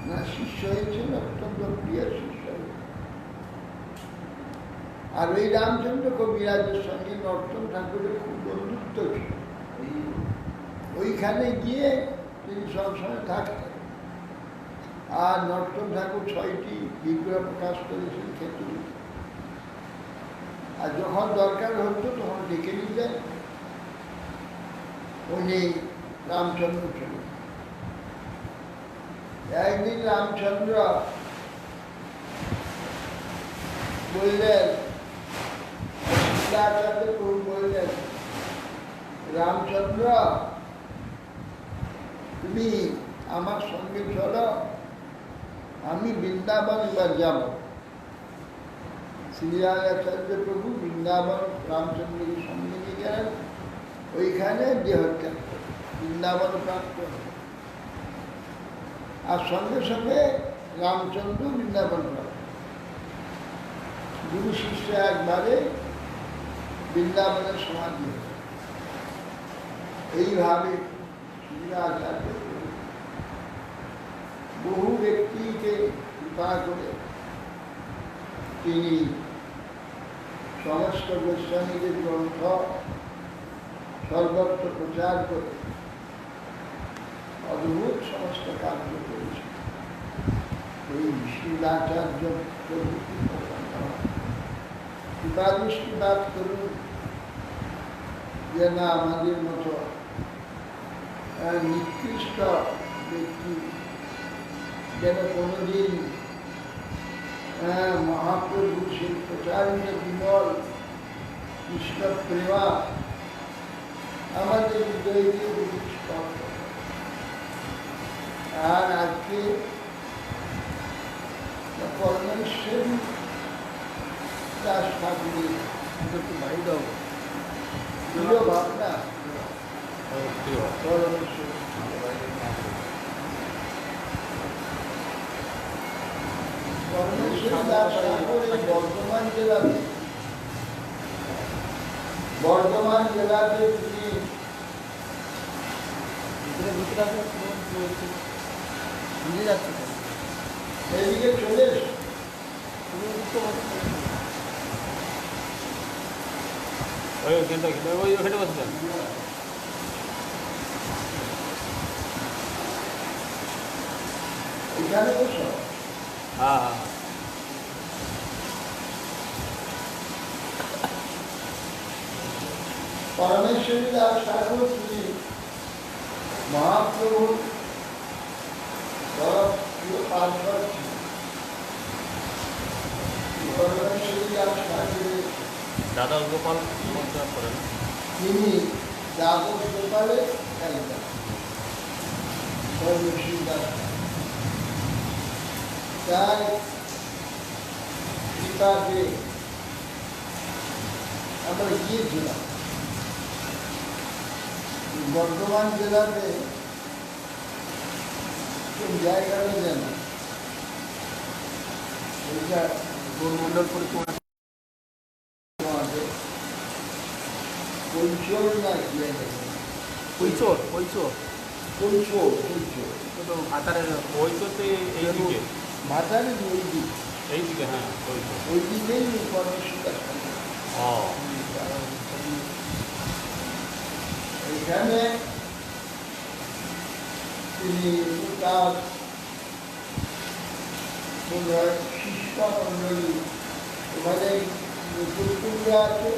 না শিষ্য হয়েছেন, অত্যন্ত প্রিয় শিষ্য হয়েছেন। আর ওই রামচন্দ্র কবিরাজের সঙ্গে নর্তন ঠাকুরের খুব বন্ধুত্ব ছিল। ওইখানে গিয়ে তিনি সবসময় থাকতেন। আর নর্তন ঠাকুর 6টি বিগ্রহ প্রকাশ করেছেন খেতুরি। আর যখন দরকার হতো তখন ডেকে নিতেন, উনি রামচন্দ্র চলে। একদিন রামচন্দ্র বললেন, প্রভু বললেন, রামচন্দ্র তুমি আমার সঙ্গে চলো, আমি বৃন্দাবন এবার যাব। শ্রীরাচার্য প্রভু বৃন্দাবন রামচন্দ্রকে সঙ্গে নিয়ে গেলেন। ওইখানে দেহত্যাগ করে বৃন্দাবন প্রাপ্ত হল। আর সঙ্গে সঙ্গে রামচন্দ্র বৃন্দাবন প্রাপ্ত। গুরু শিষ্য একবারে বৃন্দাবনের সমাধি হল। এইভাবে শ্রীরাচার্য বহু ব্যক্তিকে কৃপা করে তিনি সমস্ত গোস্বামীদের গ্রন্থ সর্বত্র প্রচার করে অদ্ভুত সমস্ত কার্য করেছেন। এই শ্রীরাচার্য কৃপা দৃষ্টিপাত করুন, যে না আমাদের মতো নিকৃষ্ট ব্যক্তি যেন কোনোদিন মহাপ্রভু সেই প্রচারিত বিমল কৃষ্ণ প্রেমা আমাদের হৃদয়কে স্পর্শ। আর আজকে পরমেশ্বরী দাস ঠাকুরের বাড়ি দাও প্রিয় ভাবনা পরমেশ্বরী পরমেশ্বরী দাস ঠাকুরের বর্ধমান জেলাতে তিনি বুঝে যাচ্ছে তো। এদিকে চলে এসো। ওইখানে বসবেন। এখানে বসো। হ্যাঁ হ্যাঁ। परमेश्वरी दास ठाकुर श्री महाप्रभु पार्षद परमेश्वरी दास ठाकुर দাদা গোপাল মন্ত্রণালয় করেন। তিনি দ্বাদশ গোপালে একজন परमेश्वरी दास তাই কৃপাতে আমরা গিয়েছিলাম বর্ধমান জেলাতে কোন জায়গাটা যেন ওইটা মন্ডল পরিক্রমা কৈশোর না কি কৈচোর কৈচোর কৈশোর কৈশোর তো ভাতারের ওই তো এইদিকে মাথারে ওই দিক এইদিকে, হ্যাঁ ওই তো। ওই দিকেই পরমেশ্বর ও এখানে তিনি তার শিষ্য মন্ডলী ওখানে নতুনরা আছে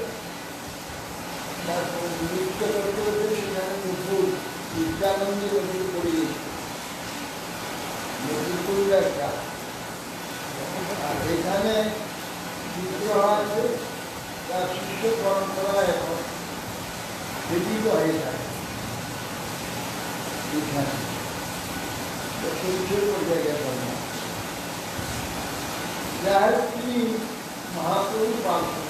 তারপর নৃত্য করতে করতে সেখানে নতুন বিদ্যানন্দের ওপরে পড়ে গেছে নতুনরা একটা আর এখানে বিগ্রহ আছে তার শিষ্য পরম্পরা এখন বেদিত হয়ে থাকে এখানে পরিচয় করে জায়গা না যার তিনি মহাপ্রভু পার্শ্বদ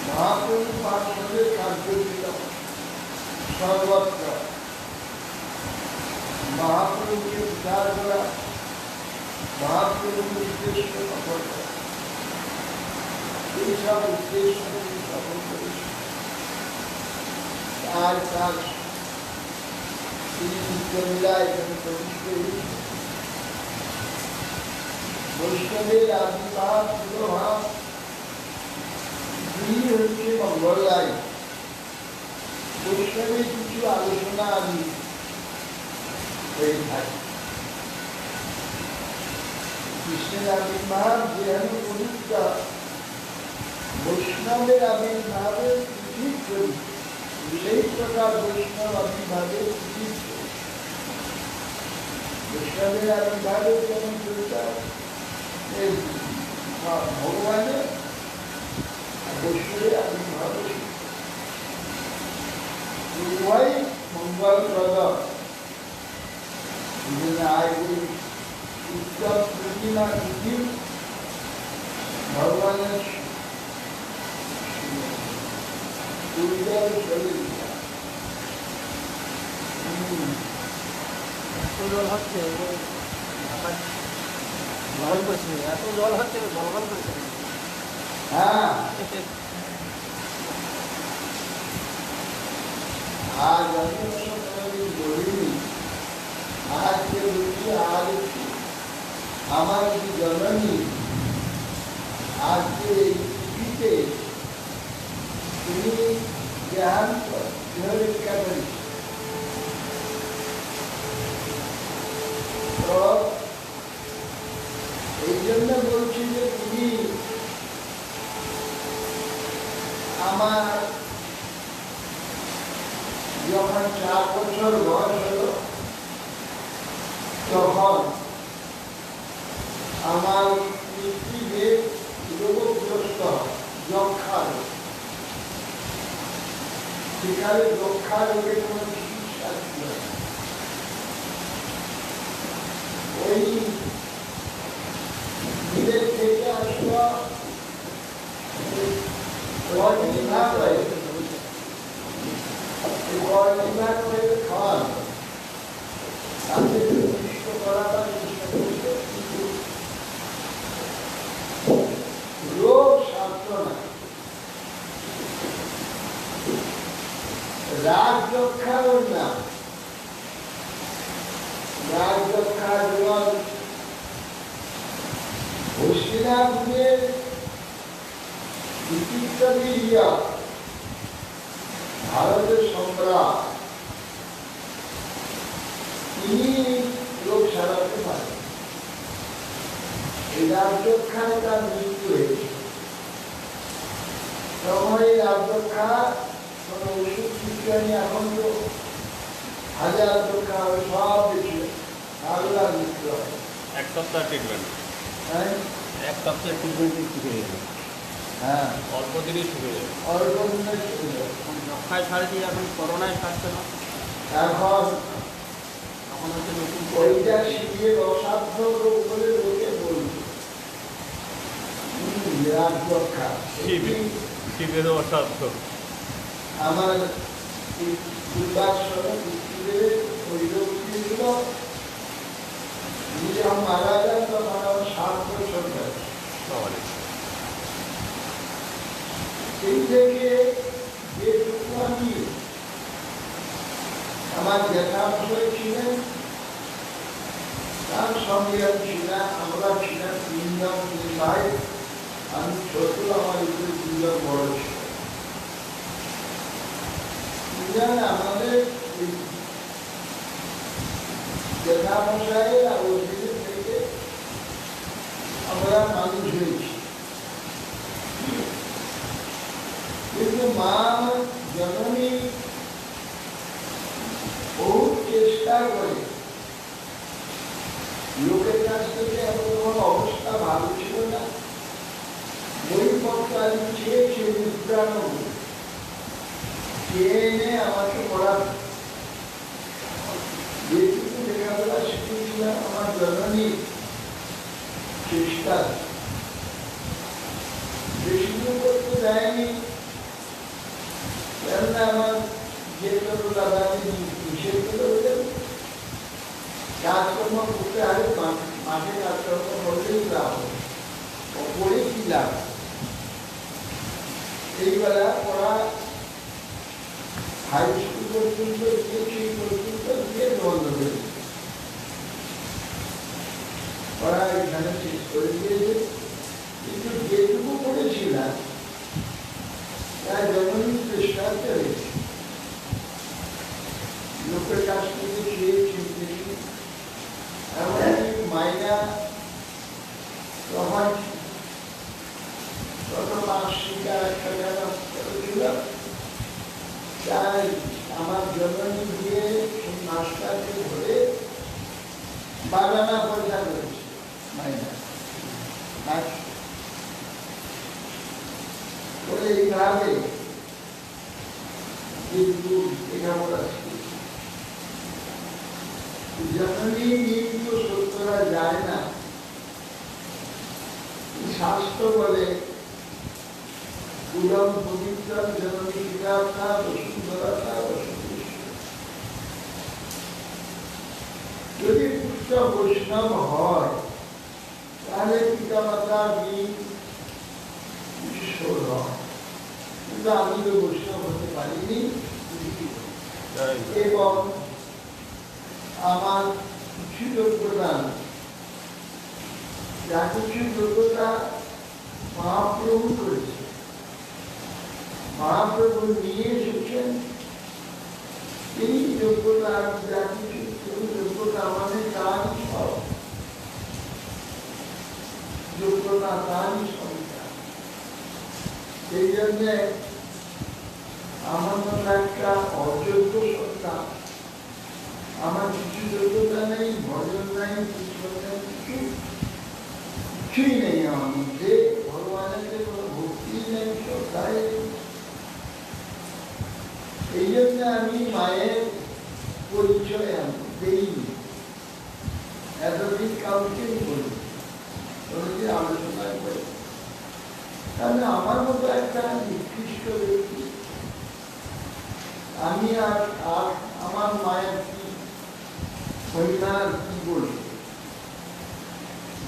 মহাপ্রভু পার্শ্বদের কার্য ছিল সর্বত্র মহাপ্রভুকে উদ্ধার করা মহাপ্রভুর উদ্দেশ্য সফল করা এইসব উদ্দেশ্য সফল করেছে আর তার তিনি নিত্যলীলা এখানে প্রবেশ করেছেন বৈষ্ণবের আবির্ভাব পুরোভাব দুই হচ্ছে মঙ্গল লাইন বৈষ্ণবের কিছু আলোচনা আমি হয়ে থাকি কৃষ্ণের আবির্ভাব যেহেতু পবিত্র বৈষ্ণবের আবির্ভাবের ঠিক চরিত্র সেই প্রকার বৈষ্ণব আবির্ভাবের ঠিক বৈষ্ণবের আবির্ভাবের যেমন চরিত্র ভগবানের বৈষ্ণবের আবির্ভাব উভয় মঙ্গলপ্রদ উত্তর পূর্ণিমা তিথি ভগবানের উজ্জ্বল শরীর এত জল হচ্ছে জল করছে এত জল হচ্ছে গলগল করছে হ্যাঁ আজ আমি বলিনি আজকে বলছি আজ আমার যে জননী আজকে এই পৃথিবীতে তিনি জ্ঞান ভিক্ষা করেছেন তো এই জন্য বলছি যে তিনি আমার যখন 4 বছর বয়স হল তখন আমার পিতৃদেব রোগগ্রস্ত যক্ষা রোগ সেখানে যক্ষা রোগের কোনো চিকিৎসা ছিল না ওই বিদেশ থেকে আসলো বিভাগ হয়ে খাওয়ান তাদের সুস্থ করাবার চেষ্টা করছে রোগ সারত না রাজযক্ষার নাম রাজযক্ষা জীবন হস্তিনাপুরের বিচিত্রবীর্য ভারতের সম্রাট তিনি রোগ সারাতে পারেন এই রাজযক্ষায় তার মৃত্যু হয়েছে তখন এই রাজযক্ষা ওষুধ বিজ্ঞানী এখন তো হাজার টাকা সব বেশি আলাদা বিক্রি হয়। এক সপ্তাহ ট্রিটমেন্ট, হ্যাঁ এক সপ্তাহে ট্রিটমেন্টে ঠিক হয়ে যাবে। হ্যাঁ অল্প দিনই ঠিক হয়ে যাবে। অল্প দিনে চলে যাবে। যক্ষায় ছাড়ে দিয়ে এখন করোনায় ছাড়ছে না, এখন তখন হচ্ছে নতুন করে ওইটা শিখিয়ে অসাধ্য রোগ বলে লোকে বলবে বিরাট রক্ষা। শিবের অসাধ্য। আমার পূর্বাশ্রমে পৃথিবীর ওই লোকটি ছিল, নিজে মারা যান তখন আমার 7 বছর বয়স। সেই থেকে যেটুকু আমি আমার জ্ঞাতামশাই ছিলেন, তার সঙ্গে আমি ছিলাম, আমরা ছিলাম 3 জন 3 ভাই। আমি ছোট, আমার উপরে 2 জন বড় ছিল। আমাদের জ্ঞাতামশাই আর ওদের থেকে আমরা মানুষ হয়েছি। কিন্তু মা জননী বহু চেষ্টা করে, লোকের কাছ থেকে এমন অবস্থা ভালো ছিল না, বইপত্র আমি চেয়েছি মুদ্রানো চেয়ে এনে আমাকে পড়ার যেটুকু লেখাপড়া শিখেছিলাম আমার জননী চেষ্টা, বেশি দূর করতে দেয়নি। কেননা আমার যেগুলো দাদা নিষেধ করে ওদের কাজকর্ম করতে হবে, মাঠে কাজকর্ম করলেই লাভ, পড়ে কি লাভ। এইবেলা পড়া হাই স্কুল পর্যন্ত সেই পর্যন্ত দিয়ে বন্ধ করে পড়া এখানে শেষ করে দিয়েছে। কিন্তু যেটুকু পড়েছিলাম তার জননী চেষ্টা করেছে, লোকের কাছ থেকে খেয়েছি, এমনকি মাইনা তখন কত মাসিকা 1 টাকা করেছিল, তাই আমার জননী দিয়ে সেই মাসটাকে ধরে বাগানা পয়সা করেছে মাইনা বলে এইভাবে কিন্তু লেখাপড়া শিখেছি। জননী কিন্তু সত্যরা যায় না, শাস্ত্র বলে পুরম পবিত্র জননী পিতা বসুন্ধরা বসুন্ধরা। যদি পুষ্ট বৈষ্ণব হয় তাহলে পিতা মাতা ঈশ্বর হয়, কিন্তু আমি তো বৈষ্ণব হতে পারিনি। এবং আমার কিছু যোগ্যতা, যা কিছু যোগ্যতা মহাপ্রভু করেছে, মহাপ্রভু নিয়ে এসেছেন, এই যোগ্যতা যা কিছু যোগ্যতা আমাদের তারই সব যোগ্যতা, তারই সংখ্যা। সেই জন্যে আমার মতো একটা অযোগ্য সন্তান, আমার কিছু যোগ্যতা নেই, ভজন নাই, কিছুই নেই আমার মধ্যে, ভগবানের কোনো ভক্তি নেই, শ্রদ্ধাই নেই। এই জন্য আমি মায়ের পরিচয় আমি দেইনি, এতদিন কাউকেই বলি, কোনোদিন আলোচনা করি। তাহলে আমার মতো একটা নিকৃষ্ট ব্যক্তি, আমি আর আমার মায়ের কি পরিবার কি বলি,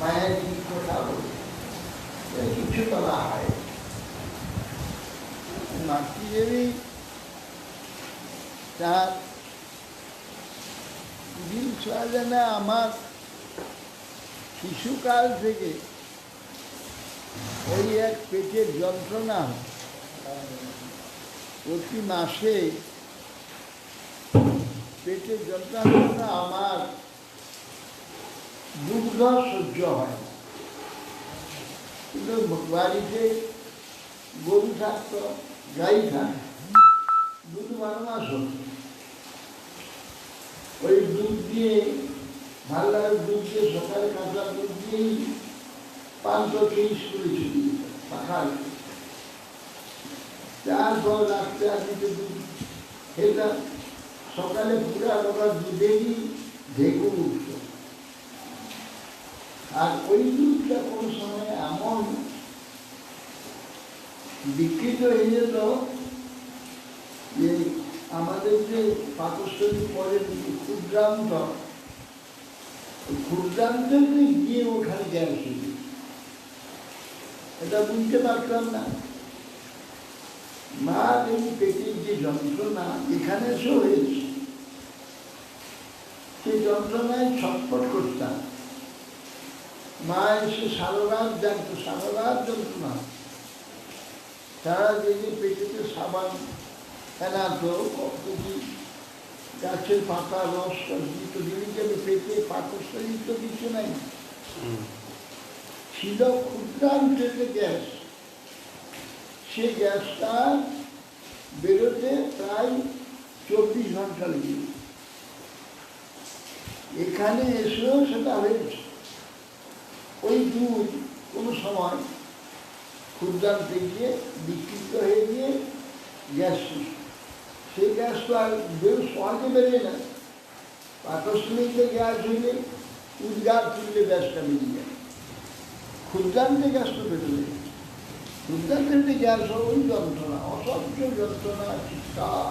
মায়ের কি কথা বলি, কিছু বলা হয়। মাতৃদেবী তার দিন জানা আমার শিশুকাল থেকে ওই এক পেটের যন্ত্রণা, প্রতি মাসে পেটের যন্ত্রণা আমার দুগ্ধ সহ্য হয় না। কিন্তু বাড়িতে গরু থাকতো, গাই থাকতো, দুধ 12 মাস হতো। ওই দুধ দিয়ে ভালো দুধ দিয়ে সকালে কাঁচা দুধ দিয়েই 530 করে চুরি পাখাল। তারপর রাত্রে আমি তো দুধ খেতাম, সকালে পুরা বাবা দুধেরই ঢেকু উঠত। আর ওই দুধটা কোনো সময় এমন বিকৃত হয়ে যেত যে আমাদের যে পাকস্থলী পরে ক্ষুদ্রান্ত, ক্ষুদ্রান্তে গিয়ে ওখানে গ্যাস হয়ে, এটা বুঝতে পারতাম না। মা এই পেটের যে যন্ত্রণা এখানে এসে হয়েছে, সেই যন্ত্রণায় ছটফট করতাম। মা এসে সারা রাত জানতো, সারা রাত যন্ত্রণা, সারা দিনে পেটেতে সাবান ফেনাতো, কতটি গাছের পাতা রস দিত, দিনে যাবে পেটে পাকস্থলী তো কিছু নাই, ছিল ক্ষুদ্রান্তের গ্যাস। সে গ্যাসটা বেরোতে প্রায় 24 ঘন্টা লেগে, এখানে এসেও সেটা হয়েছে। ওই দুধ কোনো সময় ক্ষুদ্রান্তে গিয়ে বিকৃত হয়ে গিয়ে গ্যাস, সেই গ্যাস তো আর বেশ সহজে বেরিয়ে না। পাকস্থলীতে গ্যাস হইলে উদ্গার তুললে গ্যাসটা বেরিয়ে যায়, ক্ষুদ্রান্তে গ্যাস তো বেরোলে, ক্ষুদ্রান্তে গ্যাস ওই যন্ত্রণা, অসহ্য যন্ত্রণা, চিৎকার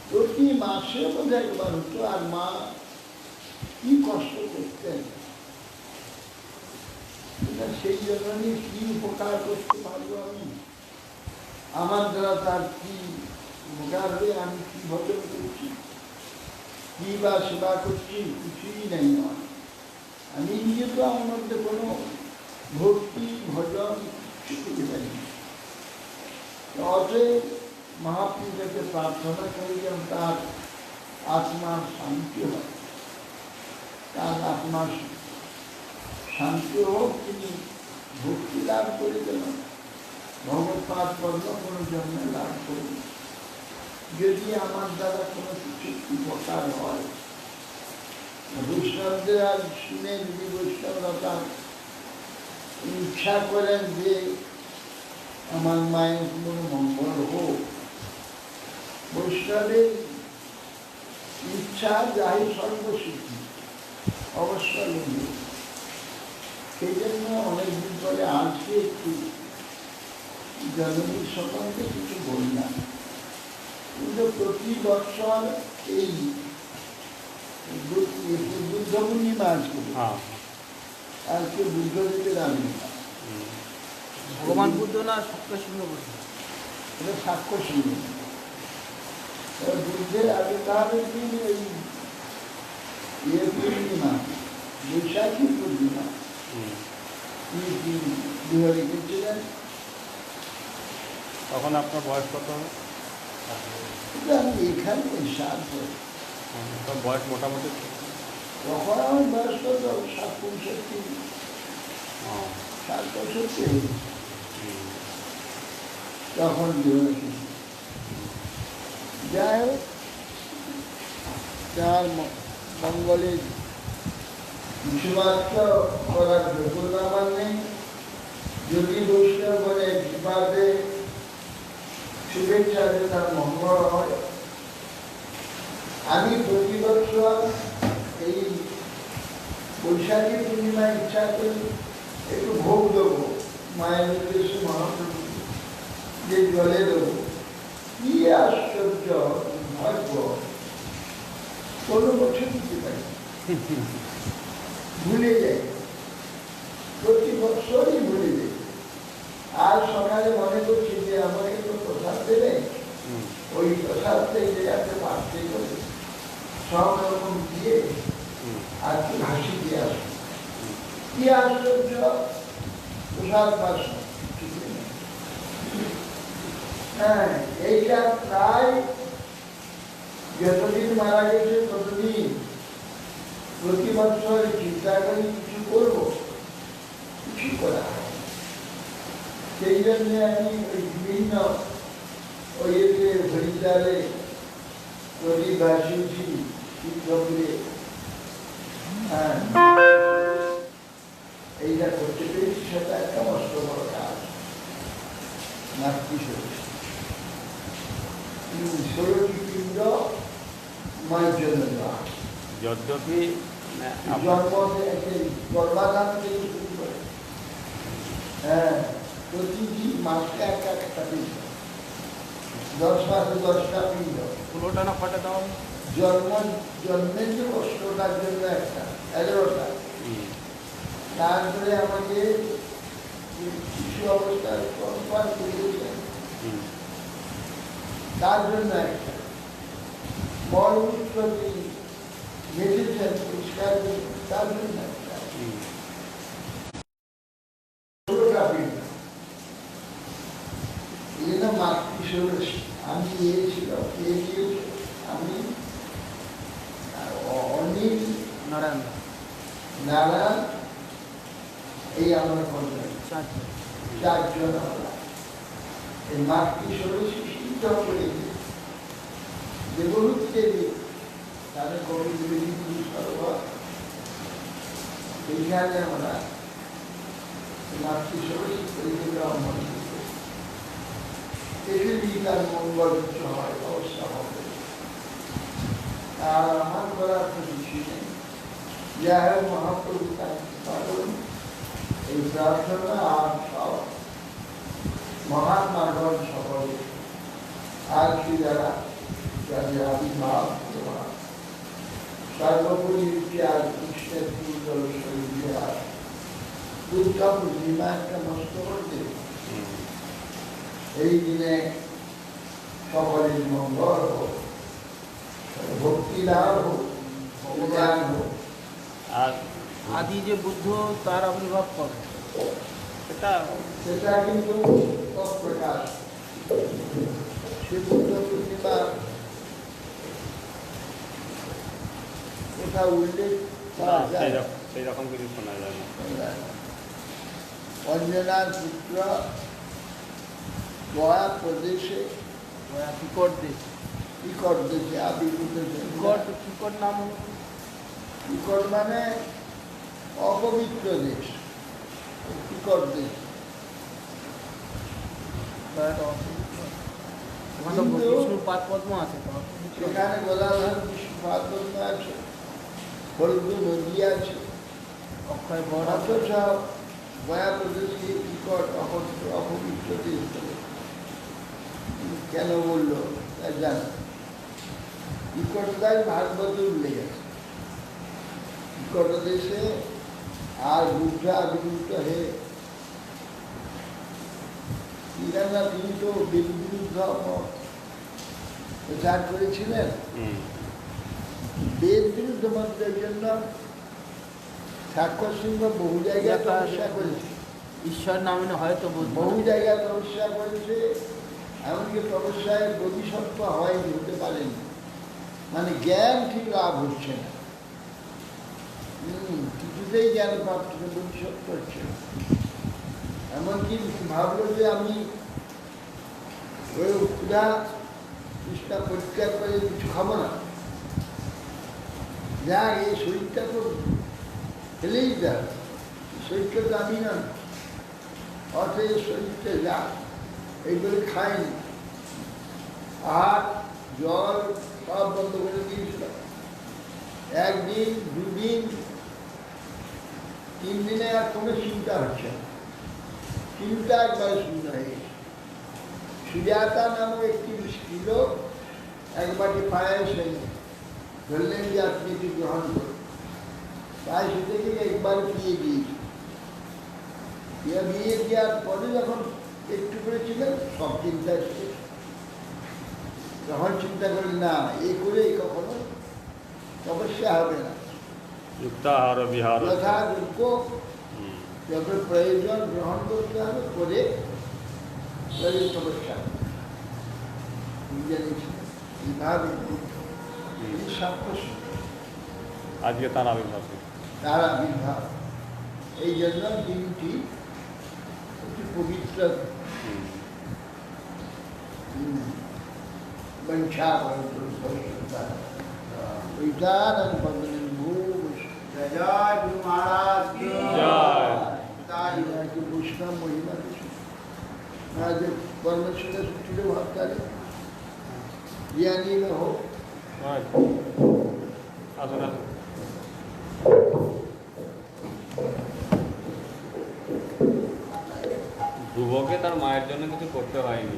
প্রতি মাসে বোধহয় একবার হতো। আর মা কি কষ্ট করতেন, সেই জন্য কি উপকার করতে পারবো আমি, আমার দ্বারা তার কি উপকার হয়ে আমি কি ভজন করছি, কি বা সেবা করছি, কিছুই নাই আমার। আমি নিজে তো আমার মধ্যে কোনো ভক্তি ভজন কিছু করতে পারি। অতএব মহাপ্রভুকে প্রার্থনা করি যেন তার আত্মার শান্তি হয়, তার আত্মার শান্তি হোক, তিনি ভক্তি লাভ করে যেন ভগবৎপাদ পদ্ম কোনো জন্মে লাভ করুন। যদি আমার দ্বারা কোনো কিছু উপকার হয়, বৈষ্ণবদের আজ শুনে যদি বৈষ্ণবরা ইচ্ছা করেন যে আমার মায়ের কোনো মঙ্গল হোক, বৈষ্ণবের ইচ্ছা যাই সর্বসুখী অবশ্যই। সেই জন্য অনেকদিন পরে আজকে একটু জন্মদিন সম্বন্ধে কিছু বললাম। কিন্তু প্রতি বছর এই বুদ্ধ পূর্ণিমা আজকে, আজকে বুদ্ধদেবের আবির্ভাব। ভগবান বুদ্ধ না সাক্ষ্য সিংহ বুদ্ধ? এটা সাক্ষ্য সিংহ। বুদ্ধের আবির্ভাবের দিন এই পূর্ণিমা, বৈশাখী পূর্ণিমা, রেখেছিলেন। তখন আপনার বয়স কত হবে? আমি এখানে 7 বছর। বয়স মোটামুটি তখন আমার বয়স কত? 65, 67 তখন যাই হোক, যার মঙ্গলে কিছুমাত্র করার যোগ্যতা আমার নেই। যদি বৈষ্ণব বলে কৃপাতে শুভেচ্ছা যে তার মঙ্গল হয়। আমি প্রতি বছর এই বৈশাখী পূর্ণিমায় ইচ্ছা করি একটু ভোগ দেবো মায়ের উদ্দেশ্যে, মহাপ্রভু যে জলে দেবো। কি আশ্চর্য ভাগ্য, কোনো বছর দিতে পারি, ভুলে যাই, প্রতি বছরই ভুলে যাই। আর সকালে মনে করছি যে আমাকে তো প্রসাদ দেবে, ওই প্রসাদ থেকে একটা পাত্রে করে সব রকম দিয়ে আর একটু হাসি দিয়ে আসবো। কি আশ্চর্য, প্রসাদ পাস। হ্যাঁ, এইটা প্রায় যতদিন মারা গেছে ততদিন প্রতি বছর চিন্তা করি কিছু করবো, কিছু করা হয়। সেই জন্য আমি ওই বিভিন্ন ওই যে হরিদ্বারে প্রদীপবাসী শিক্ষকরে এইটা করতে পেরেছি, সেটা একটা মস্ত বড় কাজ। মাতৃষষ্ঠী ষোলোটি পিণ্ড মায়ের জন্য দেওয়া, যদ্যপি জন্ম গর্ভাধান থেকে শুরু করে প্রতিটি মাসে একটা পিণ্ড, 10 মাসে 10টা পিণ্ড। 16টা না কটা দাও? জন্মের যে কষ্টটার জন্য একটা 11টা। তারপরে আমাকে শিশু অবস্থায় কনফার্ম করেছেন, তার জন্য একটা মলমূত্র ঘেটেছেন পরিষ্কার, তার জন্য একটা 16টা পিণ্ড। এই জন্য মাতৃষষ্ঠী আমি গিয়েছিলাম, আমি অনিল নারায়ণ, এই আমার পঞ্চায়েত 4 জন আমরা এই মাতৃষষ্ঠী সিদ্ধ করে দেবরূপ দেবী তাদের কবি সরোবর, এইখানে আমরা মাতৃষষ্ঠী পরিক্রমণ পৃথিবী তার মঙ্গল হয়, অবস্থা হবে। আর আমার করার তো কিছু নেই, যা হোক মহাপ্রভু পালন এই প্রার্থনা আর সব মহাত্মাগণ সকলে আর কি যারা যাদের আবির্ভাব সর্বোপরি আর কৃষ্ণের পূর্ণ শরীরে আর দুর্গা পূর্ণিমা একটা নষ্ট করতে এই দিনে সকলের মঙ্গল হোক, ভক্তি লাভ হোক, জ্ঞান হোক। আর আদি যে বুদ্ধ, তার আবির্ভাব কবে? সেটা কিন্তু প্রকাশ সে বুদ্ধ পূর্ণিমা কোথাও উল্লেখ করা যায় না। সেই রকম কিছু শোনা যায় না। অঞ্জনার পুত্র গয়া প্রদেশে, কিকট দেশ, কিকট দেশে আবির্ভূত হয়েছেন। কিকট নাম হলো? কিকট মানে অপবিত্র দেশ, কিকট দেশ। বিষ্ণুর পাদ পদ্ম আছে, সেখানে গদাধর বিষ্ণু পাদপদ্ম আছে, হলদু নদী আছে, অক্ষয় বড় অথচ গয়া প্রদেশকে কিকট অপবিত্র দেশ বলে। কেন বললো তা জানা, কিকটটাই ভাগবতে উল্লেখ আছে। কিকট দেশে আর বুদ্ধ আবির্ভূত হয়ে তিনি তো বিরুদ্ধ প্রচার করেছিলেন। বেদ বিরুদ্ধ মন্ত্রের জন্য সাক্ষর সিংহ বহু জায়গায় তপস্যা করেছে, ঈশ্বর নামে হয়তো বহু জায়গায় তপস্যা করেছে, এমনকি তপস্যায় বোধিসত্ত্ব হয়নি, হতে পারেনি, মানে জ্ঞান ঠিক লাভ হচ্ছে না, কিছুতেই জ্ঞান প্রাপ্ত বোধিসত্ত্ব হচ্ছে না। এমনকি ভাবলো যে আমি ওই ক্ষুধা তৃষ্ণা পরিত্যাগ করে কিছু খাবো না, যা এই শরীরটা তো ফেলেই দেয়, শরীরটা তো আমি না, অর্থ এই শরীরটা যা এইগুলো খাইনি, আর জল সব বন্ধ করে দিয়েছিল। 1 দিন 2 দিন 3 দিনে আর কোনো চিন্তা হচ্ছে না, চিন্তা একবারে শূন্য হয়ে গেছে। সুজাতা নামক একটি স্ত্রীর একবারটি পায়েস ধরলেন যে আপনি এটি গ্রহণ করুন, পায়েস থেকে একবার পিয়ে দিয়েছি, বিয়ে দেওয়ার পরে যখন একটু করেছিলেন সব চিন্তা শেষ। যখন চিন্তা করি না এ করে কখনো তপস্যা হবে না, যুক্তাহার বিহার যথাযোগ্য যত প্রয়োজন গ্রহণ করতে হবে, করে তপস্যা জানিয়েছিলেন এইভাবে আজকে তার আবির্ভাব, তার আবির্ভাব। এই জন্য দিনটি অতি পবিত্র। वंशावंतुं संस्कृतः विचारं पवनं भूष जय जय गुरु महाराज की जय। की पुष्णा महिमा आज परमेश्वर छुट्टी भाग करे ज्ञानी न हो আসুন আসুন ধ্রুবকে তার মায়ের জন্য কিছু করতে হয়নি।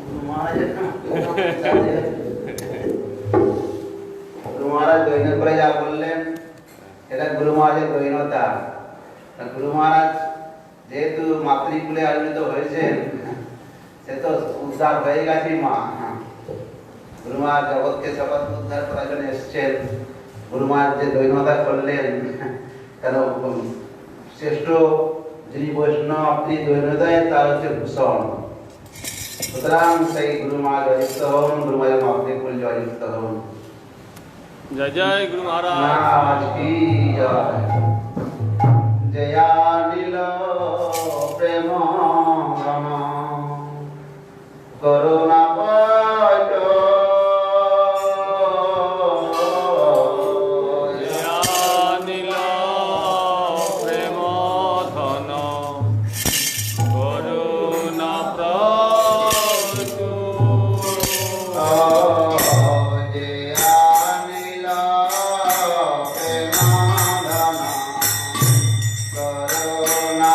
गुरु महाराज গুরু মহারাজ দৈনিক করে যা বললেন এটা গুরু মহারাজের দৈনতা। গুরু মহারাজ যেহেতু মাতৃকুলে আয়োজিত হয়েছেন সে তো উদ্ধার হয়ে গেছে মা। গুরু মহারাজ জগৎকে জগৎ উদ্ধার করার জন্য এসছেন। গুরু মহারাজ যে দৈনতা করলেন কেন শ্রেষ্ঠ যিনি বৈষ্ণব আপনি দৈনতায় তার হচ্ছে ভূষণ। সুতরাং সেই গুরু মহারাজ জয়যুক্ত হন, গুরু মহারাজ মাতৃকুল জয়যুক্ত হন। জয় জয় গুরু মহারাজ। महाराज की जय। जया नील प्रेम घन करुणा पट নীল প্রেম ধন করুণা जया नील प्रेम घन करुणा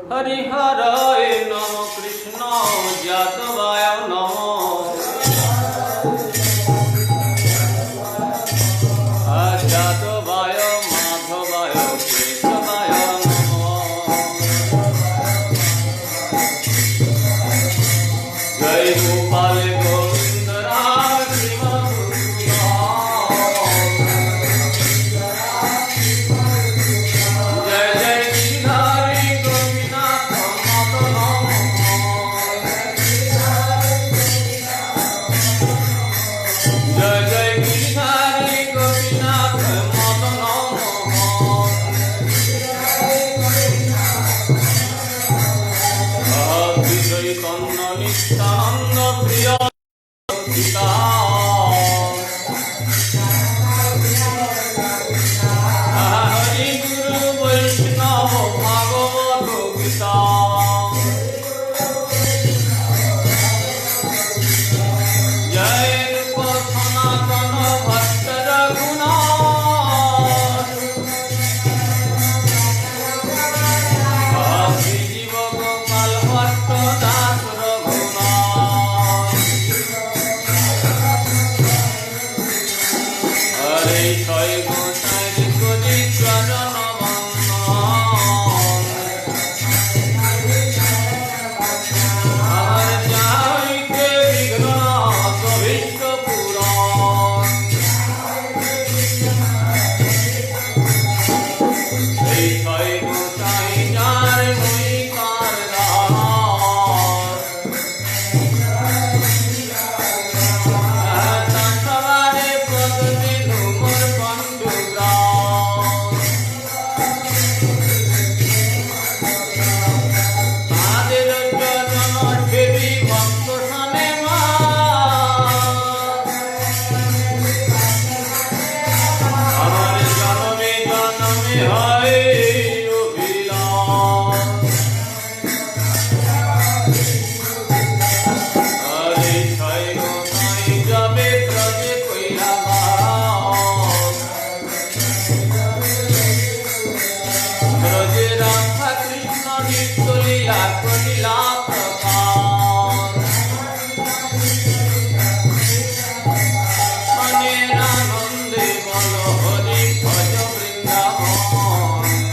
হরিহরায় নম কৃষ্ণ যাদবায় নম যাদবায় মাধবায় কেশবায় নম জয় গোপাল গোবিন্দ রাম জয় জয় গিরিধারী গোপীনাথ মদন জয় জয় গিরিধারী গোপীনাথ মদন বিজয় কন্ন নিত্যানন্দ প্রিয় পিতা হরি গুরু বৈষ্ণব ভাগবত গীতা জয় রূপ সনাতন ভক্ত রঘুনাথ শ্রী জীব গোপাল ভট্ট দাস রঘুনাথ হরে ছয় গোসাইর করি চরণ বন্দন আমার যাইতে বিঘ্ন সবিষ্ট পুরাণ এই ছয় গোসাই যার মুই কার দাস সবারে প্রগতি ধুমর পাণ্ডুগ্রাম তাদের চরণ সেবী ভক্ত সনে মা আমার জনমে জনমে হয় অভিলাষ হরে ছয় গোসাই যাবে ব্রজে কইলা বাস ব্রজে রাধা কৃষ্ণ নিত্য লীলা করিলা প্রকাশ মনের আনন্দে বল হরি ভজ বৃন্দাবন